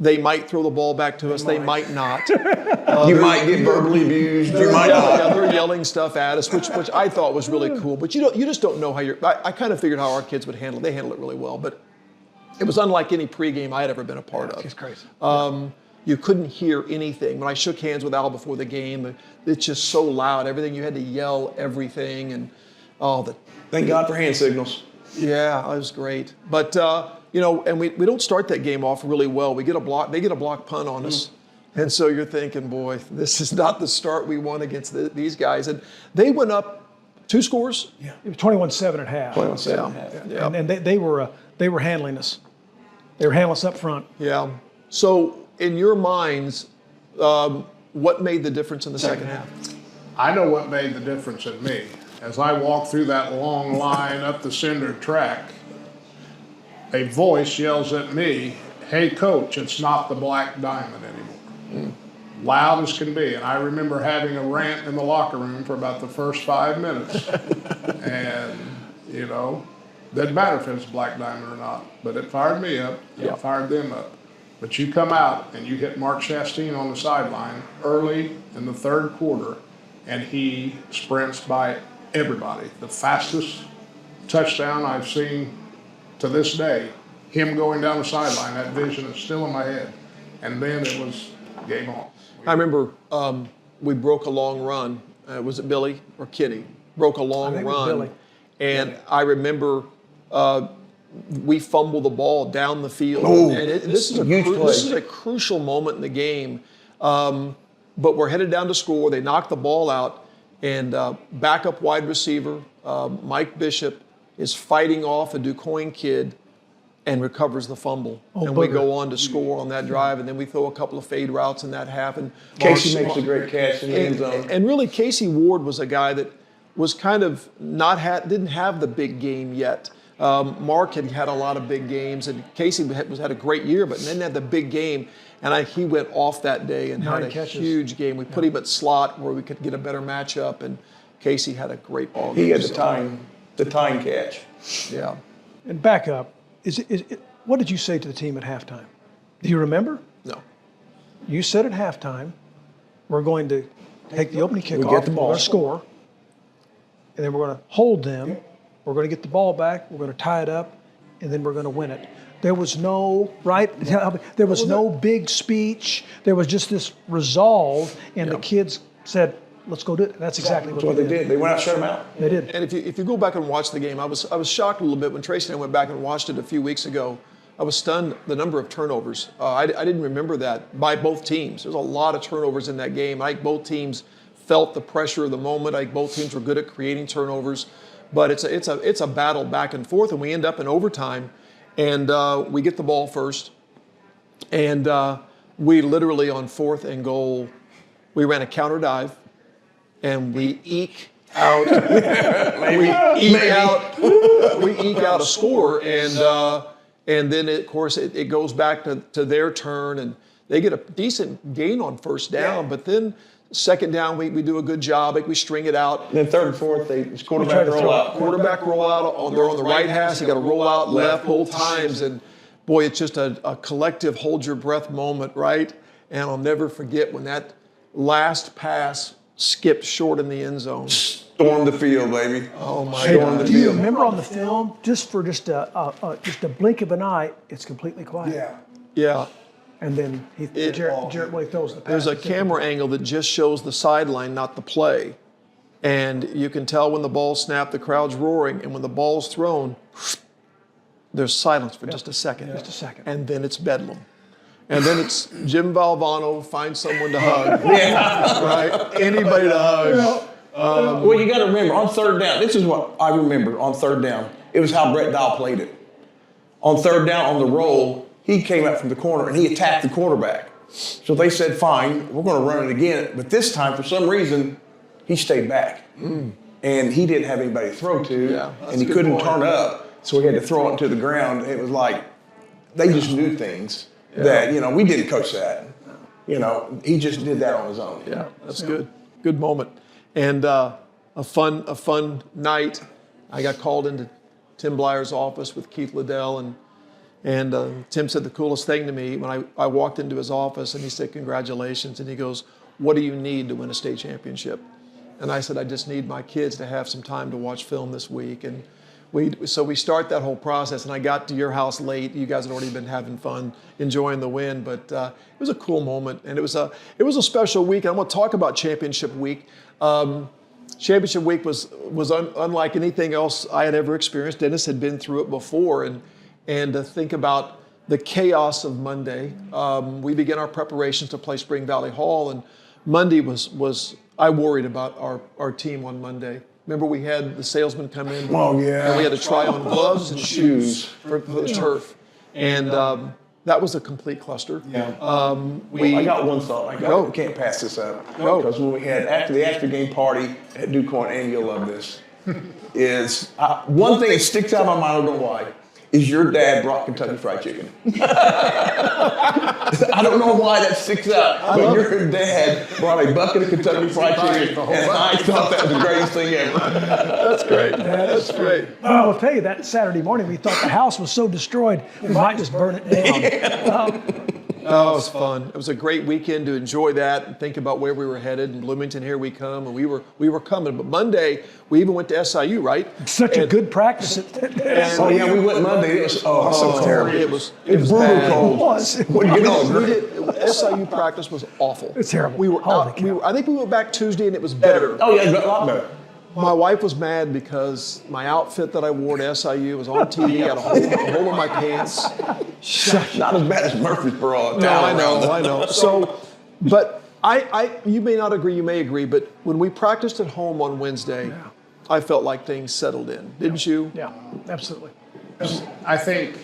they might throw the ball back to us. They might not. You might get verbally abused. You might not. Yeah, they're yelling stuff at us, which I thought was really cool. But you just don't know how I kind of figured how our kids would handle it. They handle it really well, but it was unlike any pregame I had ever been a part of. It's crazy. You couldn't hear anything. When I shook hands with Al before the game, it's just so loud. Everything, you had to yell everything, and Thank God for hand signals. yeah, it was great. But and we don't start that game off really well. They get a block punt on us. And so you're thinking, boy, this is not the start we want against these guys. And they went up 2 scores? Yeah. It was 21-7 at half. 21-7 at half. Yeah. And they were handling us. They were handling us up front. Yeah. So in your minds, what made the difference in the second half? I know what made the difference in me. As I walked through that long line up the cinder track, a voice yells at me, "Hey, coach, it's not the black diamond anymore. loud as can be. And I remember having a rant in the locker room for about the first 5 minutes. And, you know, doesn't matter if it's Black Diamond or not, but it fired me up. It fired them up. But you come out and you hit Mark Chastain on the sideline early in the third quarter, and he sprints by everybody. The fastest touchdown I've seen to this day, him going down the sideline, that vision is still in my head. And then it was game on. I remember we broke a long run. Was it Billy or Kitty? Broke a long I think it was run. Billy. And I remember we fumbled the ball down the field. Oh, And this is a crucial moment in the game. But we're headed down to score. They knock the ball out, and backup wide receiver Mike Bishop is fighting off a DuQuoin kid and recovers the fumble. And we go on to score on that drive, and then we throw a couple of fade routes in that half. And Casey makes a great catch in the end zone. And really, Casey Ward was a guy that was kind of didn't have the big game yet. Mark had a lot of big games, and Casey had a great year, but then had the big game. And he went off that day and had a huge game. We put him at slot where we could get a better matchup, and Casey had a great ball game. He had the time catch. Yeah. And back up, what did you say to the team at halftime? Do you remember? No. You said at halftime, we're going to take the opening kickoff, get the ball. we're going to score, and then we're going to hold them, we're going to get the ball back, we're going to tie it up, and then we're going to win it. There was no, right? There was no big speech. There was just this resolve, and the kids said, let's go do it. That's exactly That's what they did. They went out and shut them out. They did. And if you go back and watch the game, I was shocked a little bit when Tracy and I went back and watched it a few weeks ago. I was stunned the number of turnovers. I didn't remember that by both teams. There's a lot of turnovers in that game. I think both teams felt the pressure of the moment. I think both teams were good at creating turnovers. But it's a battle back and forth, and we end up in overtime, and we get the ball first, and we literally on 4th and goal, we ran a counter dive, and we eke out a score, and then of course it goes back to their turn, and they get a decent gain on first down, but then second down we do a good job, we string it out. And then third and fourth, it's quarterback roll out. They're on the right hash, you got to roll out left both times, and boy, it's just a collective hold your breath moment, right? And I'll never forget when that last pass skipped short in the end zone. Storm the field, baby. Oh my Storm God. the Do you field. remember on the film, just a blink of an eye, it's completely quiet. Yeah. And then Jarrett Willie throws the pass. There's a camera angle that just shows the sideline, not the play. And you can tell when the ball's snapped, the crowd's roaring, and when the ball's thrown, there's silence for just a second. Just a second. And then it's bedlam. And then it's Jim Valvano, find someone to hug. Right? Anybody to hug. Well, you got to remember, on third down, this is what I remember on third down. It was how Brett Dahl played it. On third down, on the roll, he came out from the corner and he attacked the quarterback. So they said, fine, we're going to run it again. But this time, for some reason, he stayed back. And he didn't have anybody to throw to, and he couldn't turn up. So he had to throw it to the ground. It was like they just knew things that, we didn't coach that. He just did that on his own. Yeah, that's good. Good moment. And a fun night. I got called into Tim Blyer's office with Keith Liddell, and Tim said the coolest thing to me when I walked into his office, and he said, congratulations. And he goes, what do you need to win a state championship? And I said, I just need my kids to have some time to watch film this week. And so we start that whole process, and I got to your house late. You guys had already been having fun, enjoying the win, but it was a cool moment, and it was a special week. And I want to talk about championship week. Championship week was unlike anything else I had ever experienced. Dennis had been through it before, and to think about the chaos of Monday. We began our preparations to play Spring Valley Hall, and Monday was I worried about our team on Monday. Remember, we had the salesman come in. Oh, yeah. And we had to try on gloves and shoes for the turf. And that was a complete cluster. Yeah. I got one thought. I can't pass this up. Because when we had after the after-game party at DuQuoin, and you'll love this, is one thing that sticks out in my mind, I don't know why, is your dad brought Kentucky Fried Chicken. I don't know why that sticks out, but your dad brought a bucket of Kentucky Fried Chicken, and I thought that was the greatest thing ever. That's great. That's great. Well, I'll tell you, that Saturday morning, we thought the house was so destroyed, we might just burn it down. Oh, it was fun. It was a great weekend to enjoy that and think about where we were headed. In Bloomington, here we come, and we were coming. But Monday, we even went to SIU, right? Such a good practice. Oh yeah, we went Monday. It was so terrible. It was brutal bad. cold. It was. When you get on the ground. SIU practice was awful. It's terrible. We were Holy out. cow. I think we went back Tuesday, and it was better. Oh yeah, a lot better. My wife was mad because my outfit that I wore to SIU was on TV. I had a hole in my pants. Not as bad as Murfreesboro. No, I know. So, but you may not agree, you may agree, but when we practiced at home on Wednesday, I felt like things settled in. Didn't you? Yeah, absolutely. I think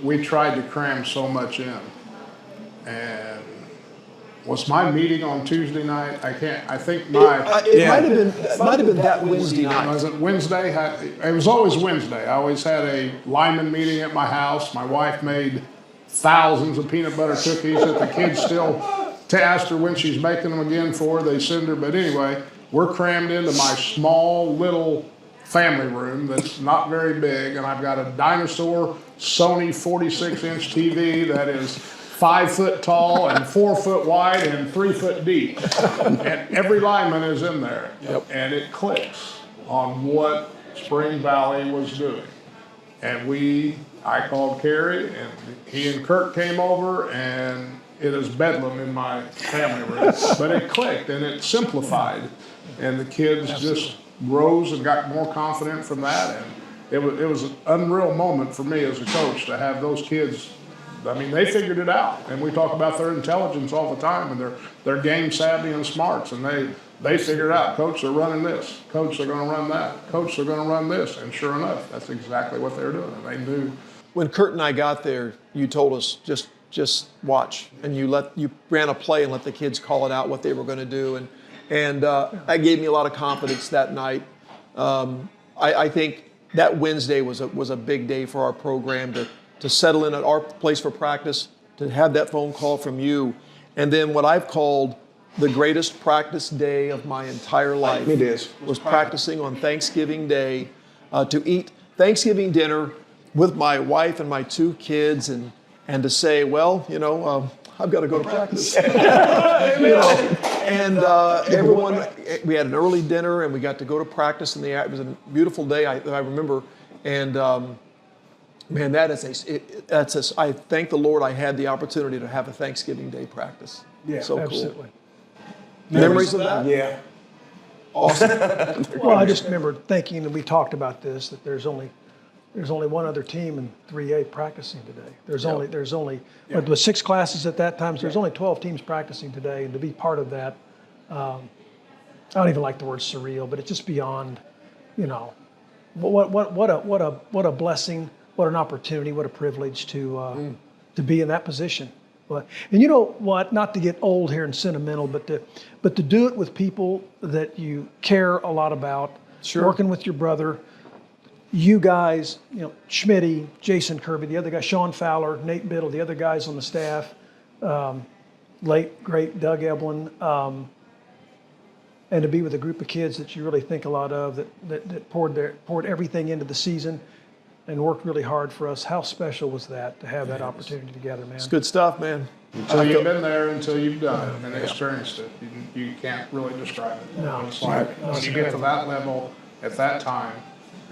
we tried to cram so much in. And was my meeting on Tuesday night? I think my. It might have been that Wednesday night. Was it Wednesday? It was always Wednesday. I always had a lineman meeting at my house. My wife made thousands of peanut butter cookies that the kids still ask her when she's making them again for her. They send her. But anyway, we're crammed into my small little family room that's not very big, and I've got a dinosaur Sony 46-inch TV that is 5 foot tall and 4 foot wide and 3 foot deep. And every lineman is in there. Yep. And it clicks on what Spring Valley was doing. And I called Kerry, and he and Kert came over, and it is bedlam in my family room. But it clicked and it simplified. And the kids just rose and got more confident from that. And it was an unreal moment for me as a coach to have those kids. I mean, they figured it out, and we talk about their intelligence all the time, and they're game savvy and smarts, and they figured out, Coach, they're running this. Coach, they're going to run that. Coach, they're going to run this. And sure enough, that's exactly what they're doing. And they knew. When Kurt and I got there, you told us just watch, and you ran a play and let the kids call it out what they were going to do, and that gave me a lot of confidence that night. I think that Wednesday was a big day for our program to settle in at our place for practice, to have that phone call from you, and then what I've called the greatest practice day of my entire life. It is. Was practicing on Thanksgiving Day to eat Thanksgiving dinner with my wife and my 2 kids, and to say, well, I've got to go to practice. And everyone, we had an early dinner, and we got to go to practice, and it was a beautiful day. I remember, and. Man, I thank the Lord I had the opportunity to have a Thanksgiving Day practice. Yeah, so absolutely. Cool. Memories of that? Yeah. Awesome. Well, I just remember thinking, and we talked about this, that there's only one other team in 3A practicing today. There's only but with 6 classes at that time, so there's only 12 teams practicing today, and to be part of that, I don't even like the word surreal, but it's just beyond, what a blessing. What an opportunity, what a privilege to be in that position. And you know what, not to get old here and sentimental, but to do it with people that you care a lot about, Sure. Working with your brother, you guys, Schmitty, Jason Kirby, the other guy, Sean Fowler, Nate Biddle, the other guys on the staff, late, great Doug Eblin, and to be with a group of kids that you really think a lot of, that poured everything into the season and worked really hard for us. How special was that to have that opportunity together, man? It's good stuff, man. Until you've been there, until you've done it and experienced it, you can't really describe it. No. It's like when you get to that level at that time,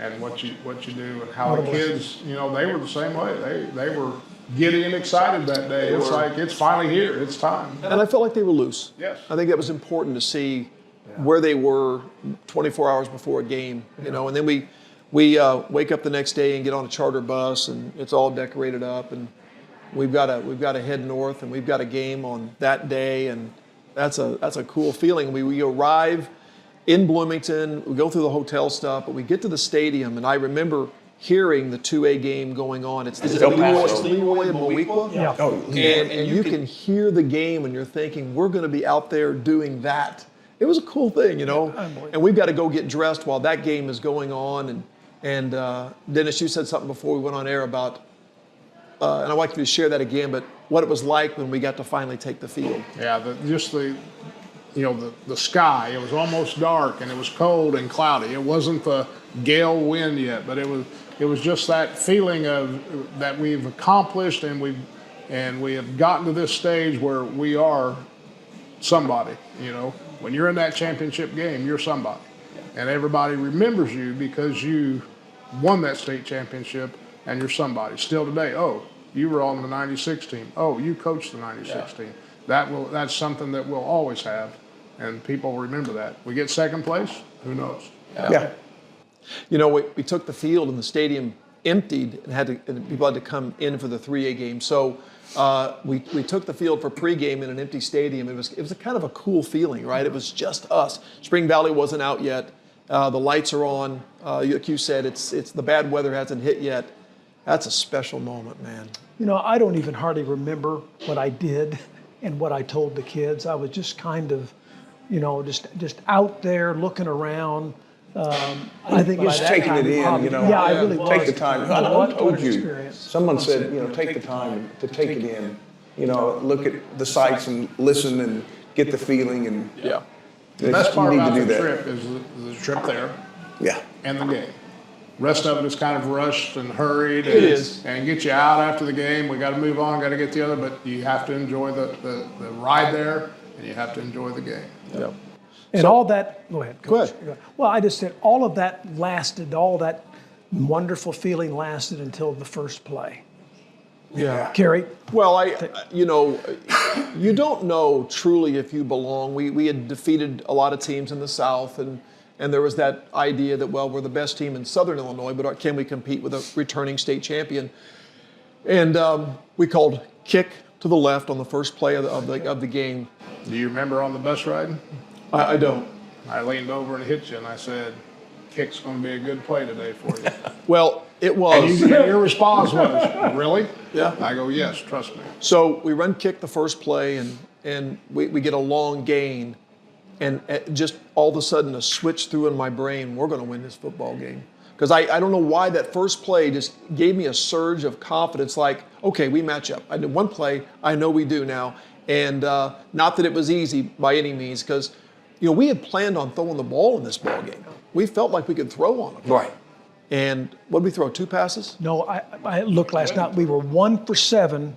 and what you do, and how the kids, they were the same way. They were giddy and excited that day. It's like it's finally here. It's time. And I felt like they were loose. Yes. I think that was important to see where they were 24 hours before a game. And then we wake up the next day and get on a charter bus, and it's all decorated up, and we've got to head north, and we've got a game on that day, and that's a cool feeling. We arrive in Bloomington, we go through the hotel stuff, but we get to the stadium, and I remember hearing the 2A game going on. It's Leroy and Moequa. Yeah. And you can hear the game, and you're thinking, we're going to be out there doing that. It was a cool thing, And we've got to go get dressed while that game is going on, And Dennis, you said something before we went on air about, and I'd like you to share that again, but what it was like when we got to finally take the field. Yeah, the sky, it was almost dark and it was cold and cloudy. It wasn't the gale wind yet, but it was just that feeling of that we've accomplished and we have gotten to this stage where we are somebody. When you're in that championship game, you're somebody. And everybody remembers you because you won that state championship and you're somebody. Still today, oh, you were on the 96 team. Oh, you coached the 96 team. That's something that we'll always have, and people remember that. We get second place, who knows? Yeah. We took the field and the stadium emptied and people had to come in for the 3A game. So we took the field for pregame in an empty stadium. It was a kind of a cool feeling, right? It was just us. Spring Valley wasn't out yet. The lights are on. Like you said, it's the bad weather hasn't hit yet. That's a special moment, man. I don't even hardly remember what I did and what I told the kids. I was just kind of, just out there looking around. I think Just taking it in, Yeah, I really was. Take the time. I What told an you. experience. Someone said, take the time to take it in. Look at the sights and listen and get the feeling. And Yeah. The best part you need about to do the that. trip is the trip there Yeah. and the game. Rest of it is kind of rushed and hurried. It is. And get you out after the game. We got to move on, got to get the other, but you have to enjoy the ride there and you have to enjoy the game. Yep. And all that, go ahead. Go Coach. ahead. Well, I just said all of that lasted, all that wonderful feeling lasted until the first play. Yeah. Kerry? Well, you don't know truly if you belong. We had defeated a lot of teams in the South, and there was that idea that, well, we're the best team in Southern Illinois, but can we compete with a returning state champion? And we called kick to the left on the first play of the game. Do you remember on the bus ride? I don't. I leaned over and hit you and I said, kick's going to be a good play today for you. Well, it And was. your response was, really? Yeah. I go, yes, trust me. So we run kick the first play, and we get a long gain, and just all of a sudden a switch through in my brain, we're going to win this football game. Because I don't know why that first play just gave me a surge of confidence, like, okay, we match up. I did one play, I know we do now. And not that it was easy by any means, because we had planned on throwing the ball in this ball game. We felt like we could throw on them. Right. And what did we throw, 2 passes? No, I looked last night. We were 1 for 7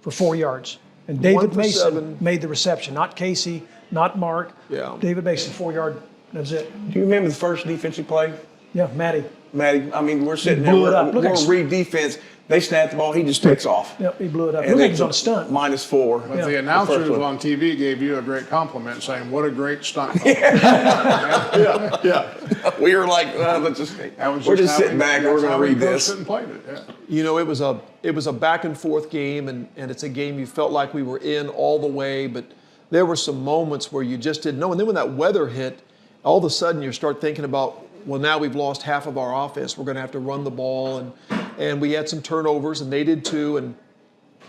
for 4 yards. And 1 David for Mason 7. made the reception, not Casey, not Mark. Yeah. David Mason, 4-yard, that was it. Do you remember the first defensive play? Yeah, Matty. Maddie, we're sitting there, blew it we're up. Look going at- to read defense. They snap the ball, he just takes off. Yep, he blew it up. And Looked like they he was on a stunt. -4. But Yeah. the announcers The first one. on TV gave you a great compliment saying, what a great stunt. Yeah. We were like, let's just, we're just sitting back and we're going to read this. And played it, yeah. It was a back and forth game, and it's a game you felt like we were in all the way, but there were some moments where you just didn't know. And then when that weather hit, all of a sudden you start thinking about, well, now we've lost half of our offense. We're going to have to run the ball, and we had some turnovers, and they did too. And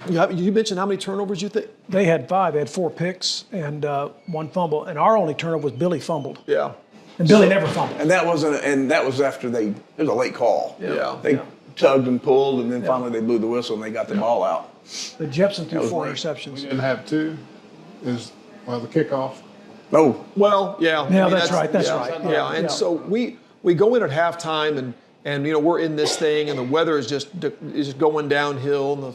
you mentioned how many turnovers you think? They had 5. They had 4 picks and 1 fumble. And our only turnover was Billy fumbled. Yeah. And Billy never fumbled. And that was after it was a late call. Yeah. They tugged and pulled, and then finally they blew the whistle and they got the ball out. But Jepson threw was 4 late. We interceptions. didn't have 2, the kickoff. No, Well, yeah. Yeah, I mean, that's right. That's yeah, right. Yeah, and so we go in at halftime, and we're in this thing, and the weather is just going downhill, and the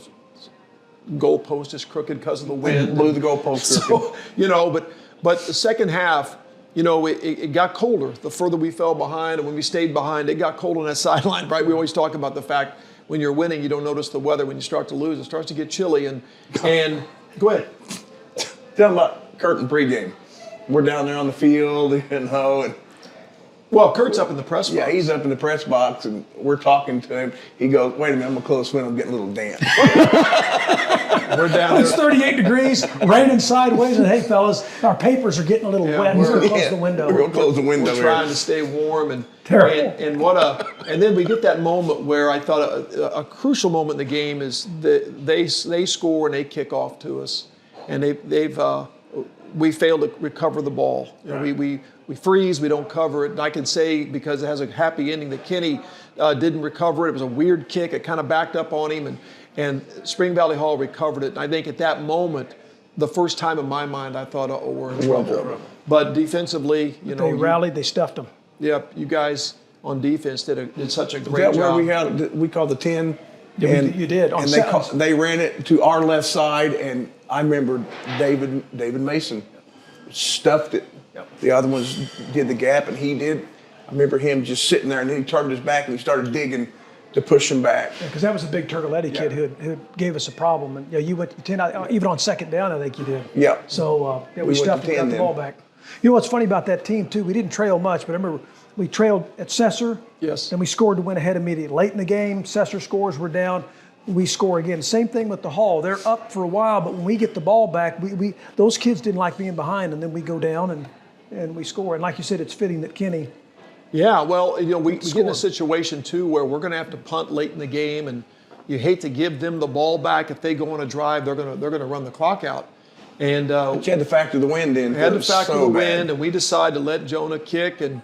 goalpost is crooked because of the wind. blew the goalpost crooked. So, but the second half, it got colder the further we fell behind, and when we stayed behind, it got cold on that sideline, right? We always talk about the fact when you're winning, you don't notice the weather. When you start to lose, it starts to get chilly, and go ahead. Tell them about Kert and pregame. We're down there on the field, and Well, Kurt's up in the press box. yeah, he's up in the press box, and we're talking to him. He goes, "Wait a minute, I'm gonna close the window. I'm getting a little damp." We're down It's there. 38 degrees, raining sideways, and hey, fellas, our papers are getting a little wet. We're going to close the window. We're gonna close the window. We're here. trying to stay warm, and Terrible. and then we get that moment where I thought a crucial moment in the game is that they score and they kick off to us, and we fail to recover the ball. You know, we freeze, we don't cover it. And I can say, because it has a happy ending, that Kenny didn't recover it. It was a weird kick. It kind of backed up on him, and Spring Valley Hall recovered it. And I think at that moment, the first time in my mind, I thought, oh, we're in trouble. But defensively, They rallied, they stuffed them. Yep, you guys on defense did such a Is great that job. where we called the 10? Yeah, you did. On And they ran it to our left side, and I remember David Mason stuffed it. Yep. The other ones did the gap, and he did. I remember him just sitting there, and then he turned his back and he started digging to push him back. Because that was a big Turcoletti kid who gave us a problem. And you went to 10, even on second down, I think you did. Yeah. So we went stuffed to it, 10 got the then. ball back. You know what's funny about that team, too? We didn't trail much, but I remember we trailed at Cesar. Yes. Then we scored to win ahead immediately. Late in the game, Cesar scores, we're down. We score again. Same thing with the Hall. They're up for a while, but when we get the ball back, those kids didn't like being behind, and then we go down and we score. And like you said, it's fitting that Kenny. Yeah, well, we get in a situation, too, where we're going to have to punt late in the game, and you hate to give them the ball back. If they go on a drive, they're going to run the clock out. And But you had to factor the wind in. we had to It was factor so the bad. wind, and we decide to let Jonah kick, and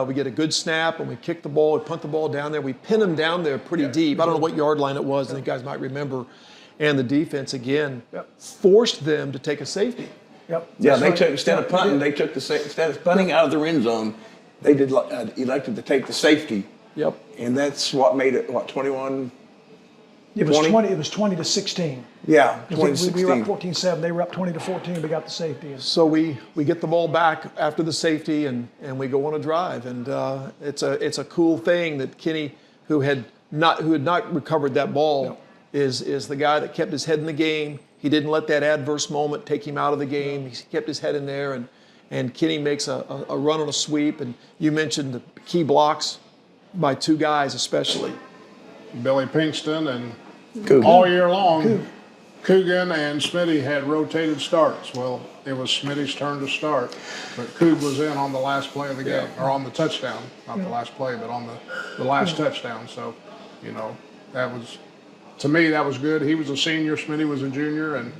we get a good snap, and we kick the ball, we punt the ball down there. We pin him down there pretty deep. I don't know what yard line it was, and you guys might remember. And the defense, again, forced them to take a safety. Yep. Yeah, That's they right. took, instead of punting, they took instead of punting out of the end zone, they did elected to take the safety. Yep. And that's what made it, 21? It was 20? 20. It was 20 to 16. Yeah, We were up 2016. 14-7. They were up 20 to 14. We got the safety. So we get the ball back after the safety, and we go on a drive, and it's a cool thing that Kenny, who had not recovered that ball, is the guy that kept his head in the game. He didn't let that adverse moment take him out of the game. He kept his head in there, and Kenny makes a run on a sweep. And you mentioned the key blocks by two guys especially. Billy Pinkston and Cool. all year long, Coogan and Smitty had rotated starts. Well, it was Smitty's turn to start, but Coog was in on the last play of the game, or on the touchdown, not the last play, but on the last touchdown. So, that was, to me, that was good. He was a senior, Smitty was a junior, and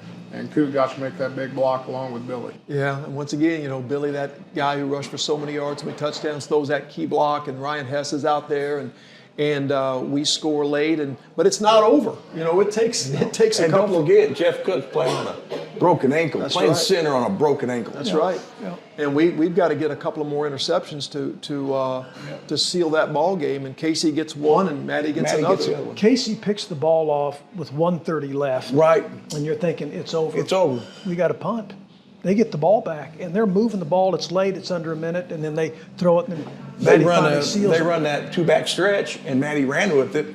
Coog got to make that big block along with Billy. Yeah, and once again, Billy, that guy who rushed for so many yards, so many touchdowns, throws that key block, and Ryan Hess is out there, and we score late, but it's not over. It takes a And couple don't of. forget, Jeff Cook's playing on a broken ankle, That's playing right. center on a broken ankle. That's right. Yeah. And we've got to get a couple of more interceptions to seal that ball game. And Casey gets one, and Maddie gets Maddie another. gets the other one. Casey picks the ball off with 1:30 left. Right. And you're thinking, it's over. It's over. We got to punt. They get the ball back, and they're moving the ball. It's late. It's under a minute, and then they throw it, and then They Maddie finally seals it. run that two-back stretch, and Matty ran with it,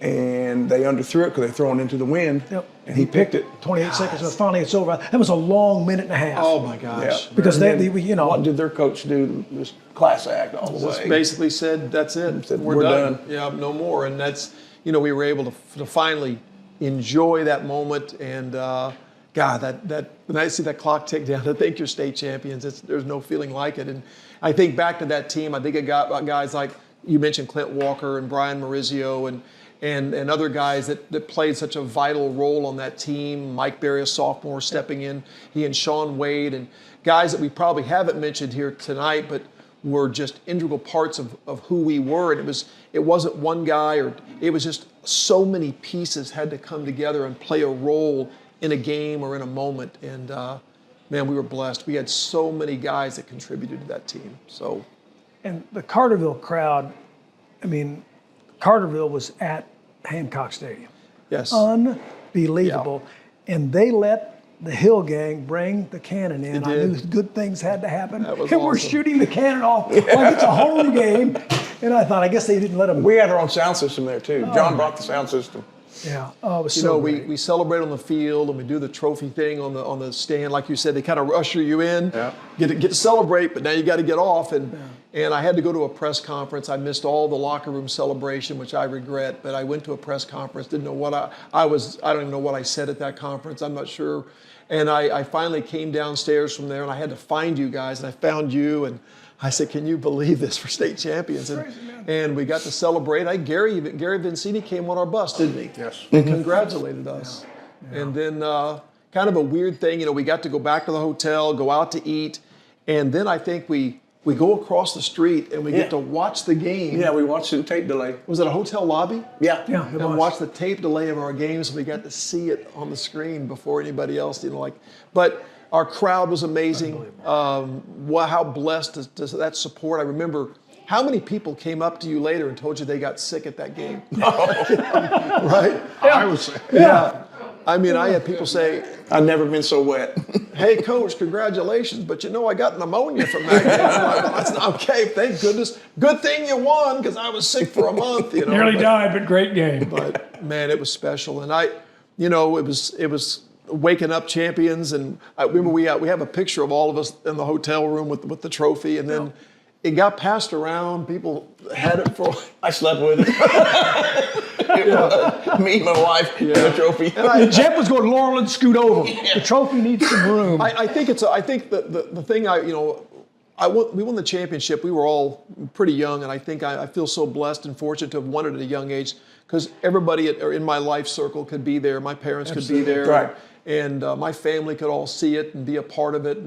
and they underthrew it because they're throwing into the wind, Yep. and he picked it. 28 seconds, and finally it's over. That was a long minute and a half. Oh my gosh! Yeah. Because And they then what did their coach do? Just class act all the Just way. basically said, that's it. Said, we're "We're done. done." Yeah, no more. And that's, we were able to finally enjoy that moment. And God, that when I see that clock tick down, I think you're state champions. There's no feeling like it. And I think back to that team. I think it got guys like you mentioned, Clint Walker and Brian Marizio and other guys that played such a vital role on that team. Mike Berry, a sophomore, stepping in. He and Sean Wade, and guys that we probably haven't mentioned here tonight, but were just integral parts of who we were. And it wasn't one guy, or it was just so many pieces had to come together and play a role in a game or in a moment. And man, we were blessed. We had so many guys that contributed to that team. So, And the Carterville crowd, Carterville was at Hancock Stadium. yes. Unbelievable. And they let the Hill gang bring the cannon in. They I did. knew good things had to happen. That was And we're awesome. shooting the cannon off like it's a home game. And I thought, I guess they didn't let them. We had our own sound system there too. John brought the sound system. Yeah. Oh, it was so great. we celebrate on the field, and we do the trophy thing on the stand. Like you said, they kind of usher you in, get to celebrate, but now you got to get off. And I had to go to a press conference. I missed all the locker room celebration, which I regret. But I went to a press conference, didn't know what I was. I don't even know what I said at that conference. I'm not sure. And I finally came downstairs from there, and I had to find you guys, and I found you, and I said, "Can you believe this for state champions?" And we got to celebrate. Gary Vincini came on our bus, didn't he? Yes. And congratulated us. And then kind of a weird thing. You know, we got to go back to the hotel, go out to eat, and then I think we go across the street and we get to watch the game. Yeah, we watched the tape delay. Was it a hotel lobby? Yeah. Yeah, it And was. watch the tape delay of our games. And we got to see it on the screen before anybody else. You know, like, but our crowd was amazing. How blessed does that support? I remember how many people came up to you later and told you they got sick at that game. Right? I was, Yeah. I mean, I had people say, I've never been so wet. hey, coach, congratulations, but you know, I got pneumonia from that game. I'm like, well, that's not okay. Thank goodness. Good thing you won, because I was sick for a month. You know, Nearly died, but great game. But man, it was special. And it was waking up champions. And I remember we have a picture of all of us in the hotel room with the trophy. And then it got passed around. People had it for. I slept with it. Me and my wife, and the trophy. And Jeff was going, Laurel, and scoot over. The trophy needs some room. I think the thing we won the championship. We were all pretty young, and I think I feel so blessed and fortunate to have won it at a young age, because everybody in my life circle could be there. My parents could be there, Right. and my family could all see it and be a part of it.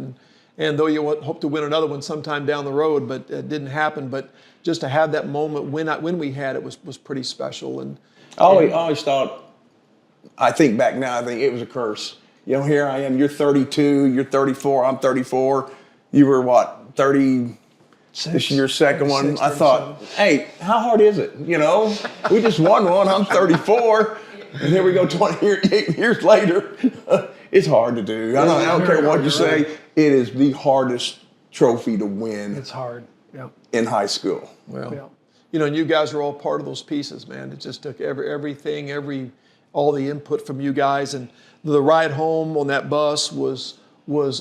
And though you hope to win another one sometime down the road, but it didn't happen. But just to have that moment when we had it was pretty special. And I always thought, I think back now, I think it was a curse. You know, here I am, you're 32, you're 34, I'm 34. You were what, 30? This is your second one. 36, I thought, hey, how hard is it? You know, we just won one, I'm 34. And here we go 28 years later. It's hard to do. I don't care what you say. It is the hardest trophy to win It's hard. Yeah. in high school. well, Yeah. you know, and you guys are all part of those pieces, man. It just took everything, all the input from you guys, and the ride home on that bus was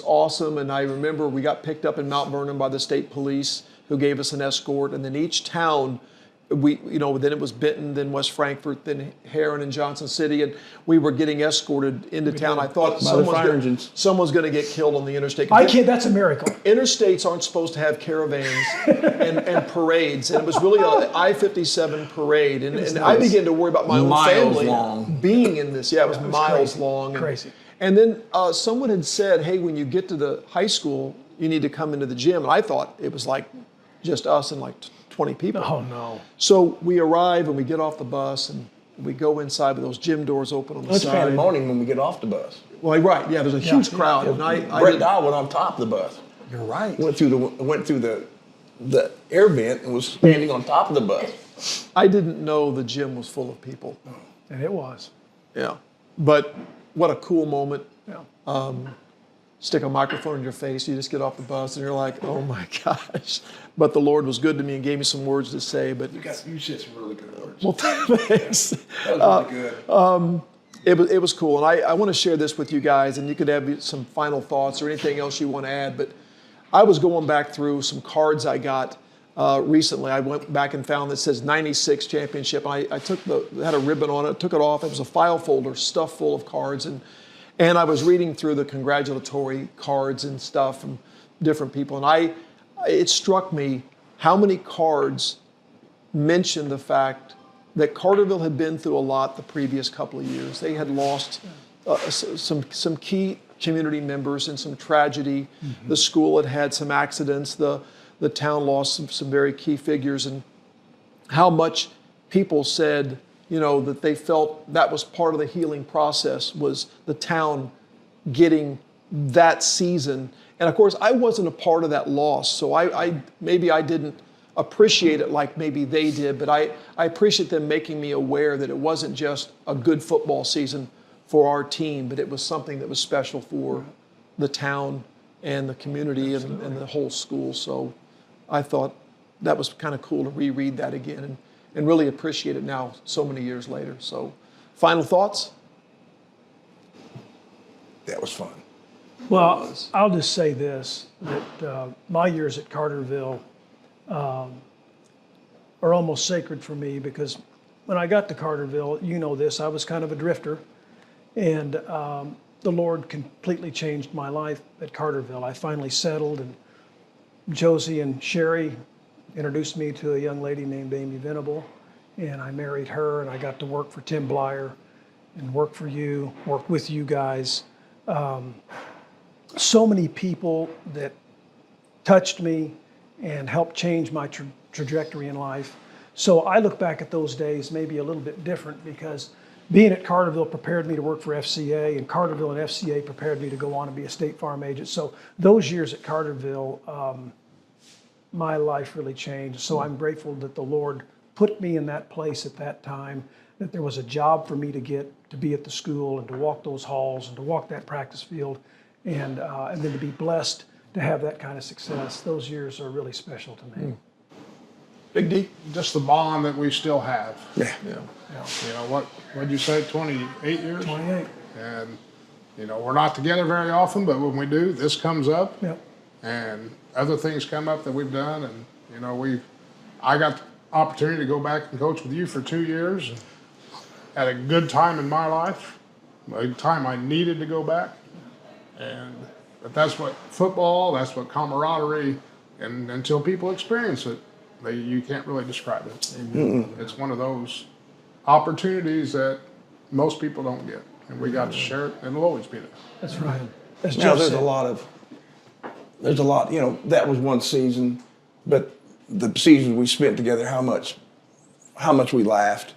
awesome. And I remember we got picked up in Mount Vernon by the state police, who gave us an escort, and then each town. Then it was Benton, then West Frankfort, then Heron and Johnson City, and we were getting escorted into town. I thought By the fire engines. someone's going to get killed on the interstate. I can't, that's a miracle. Interstates aren't supposed to have caravans and parades, and it was really an I-57 parade, and I began to worry about my own Miles family long. being in this. Yeah, it was miles crazy. long. Crazy. And then someone had said, hey, when you get to the high school, you need to come into the gym, and I thought it was like just us and like 20 people. Oh, no. So we arrive and we get off the bus and we go inside with those gym doors open on the It's side. pandemonium when we get off the bus. Well, right, yeah, there's a huge crowd, and I Brett didn't- Dial went on top of the bus. You're right. Went through the air vent and was standing on top of the bus. I didn't know the gym was full of people. And it was. Yeah, but what a cool moment. Yeah. Stick a microphone in your face, you just get off the bus and you're like, oh my gosh. But the Lord was good to me and gave me some words to say. But You said some really good words. well, thanks. That was really good. It was cool, and I want to share this with you guys, and you could have some final thoughts or anything else you want to add. But I was going back through some cards I got recently. I went back and found that says 96 championship. I took had a ribbon on it, took it off. It was a file folder stuffed full of cards, and I was reading through the congratulatory cards and stuff from different people, and it struck me how many cards mentioned the fact that Carterville had been through a lot the previous couple of years. They had lost some key community members in some tragedy. Mm-hmm. The school had had some accidents. The town lost some very key figures, and how much people said, that they felt that was part of the healing process, was the town getting that season. And of course, I wasn't a part of that loss, so maybe I didn't appreciate it like maybe they did, but I appreciate them making me aware that it wasn't just a good football season for our team, but it was something that was special for the town and the community and the whole school. So I thought that was kind of cool to reread that again and really appreciate it now so many years later. So final thoughts? That was fun. Well, I'll just say this, that my years at Carterville are almost sacred for me, because when I got to Carterville, this, I was kind of a drifter, and the Lord completely changed my life at Carterville. I finally settled, and Josie and Sherry introduced me to a young lady named Amy Venable, and I married her, and I got to work for Tim Blyer and work with you guys. So many people that touched me and helped change my trajectory in life. So I look back at those days maybe a little bit different, because being at Carterville prepared me to work for FCA, and Carterville and FCA prepared me to go on and be a State Farm agent. So those years at Carterville, my life really changed. So I'm grateful that the Lord put me in that place at that time, that there was a job for me to get, to be at the school and to walk those halls and to walk that practice field, and then to be blessed to have that kind of success. Those years are really special to me. Big D? Just the bond that we still have. Yeah. Yeah. You know, what'd you say, 28 years? 28. And, you know, we're not together very often, but when we do, this comes up. Yep. And other things come up that we've done. And, you know, I got the opportunity to go back and coach with you for 2 years. Had a good time in my life, a time I needed to go back. But that's what football, that's what camaraderie, and until people experience it, you can't really describe it. It's one of those opportunities that most people don't get, and we got to share it, and it'll always be there. That's right. As Now, Jeff there's said, a lot, you know, that was one season, but the seasons we spent together, how much we laughed,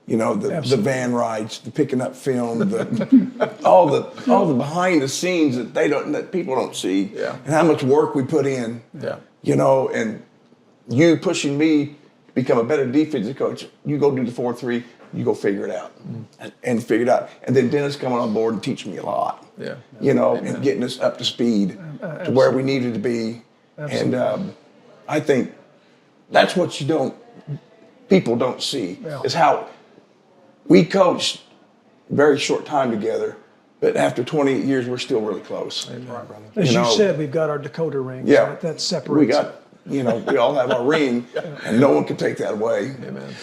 you know, the van rides, the picking up film, all the behind the scenes that people don't see, Yeah. and how much work we put in, Yeah. you know, and you pushing me to become a better defensive coach. You go do the 4-3, you go figure it out, and figure it out. And then Dennis coming on board and teaching me a lot, Yeah. you know, and getting us up to speed to where we needed to be. Absolutely. And I think that's what people don't see, is how we coached very short time together, but after 28 years, we're still really close. as you know, said, we've got our Dakota rings. Yeah. That separates. We got, you know, we all have our ring, and no one can take that away. Amen.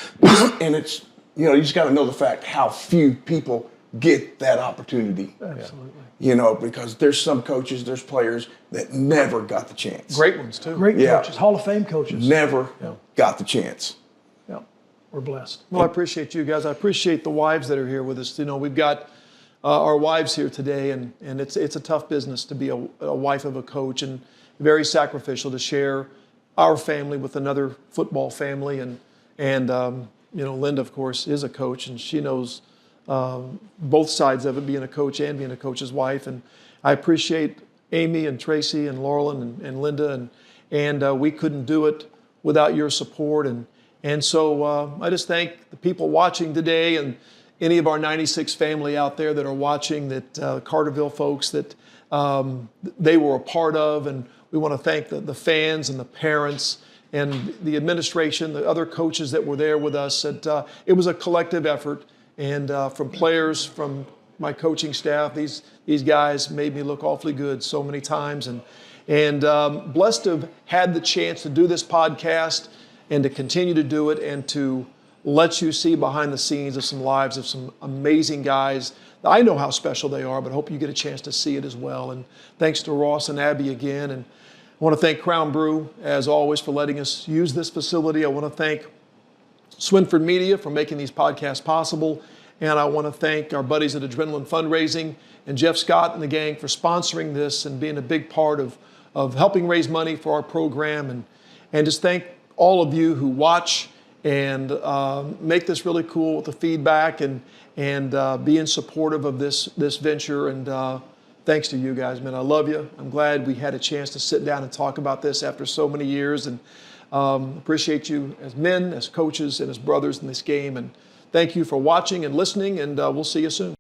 And it's, you know, you just got to know the fact how few people get that opportunity. Absolutely. You know, because there's some coaches, there's players that never got the chance. Great ones, too. Great Yeah. coaches, Hall of Fame coaches. Never got the chance. Yeah. We're blessed. Well, I appreciate you guys. I appreciate the wives that are here with us. You know, we've got our wives here today, and it's a tough business to be a wife of a coach, and very sacrificial to share our family with another football family. And you know, Linda, of course, is a coach, and she knows both sides of it, being a coach and being a coach's wife. And I appreciate Amy and Tracy and Laurel and Linda, and we couldn't do it without your support. And so I just thank the people watching today, and any of our 96 family out there that are watching, that Carterville folks that they were a part of. And we want to thank the fans and the parents and the administration, the other coaches that were there with us. It was a collective effort, and from players, from my coaching staff, these guys made me look awfully good so many times. And blessed to have had the chance to do this podcast and to continue to do it, and to let you see behind the scenes of some lives of some amazing guys. I know how special they are, but I hope you get a chance to see it as well. And thanks to Ross and Abby again. And I want to thank Crown Brew, as always, for letting us use this facility. I want to thank Swinford Media for making these podcasts possible. And I want to thank our buddies at Adrenaline Fundraising and Jeff Scott and the gang for sponsoring this and being a big part of helping raise money for our program. And just thank all of you who watch and make this really cool with the feedback and being supportive of this venture. And thanks to you guys, man. I love you. I'm glad we had a chance to sit down and talk about this after so many years. And appreciate you as men, as coaches, and as brothers in this game. And thank you for watching and listening, and we'll see you soon.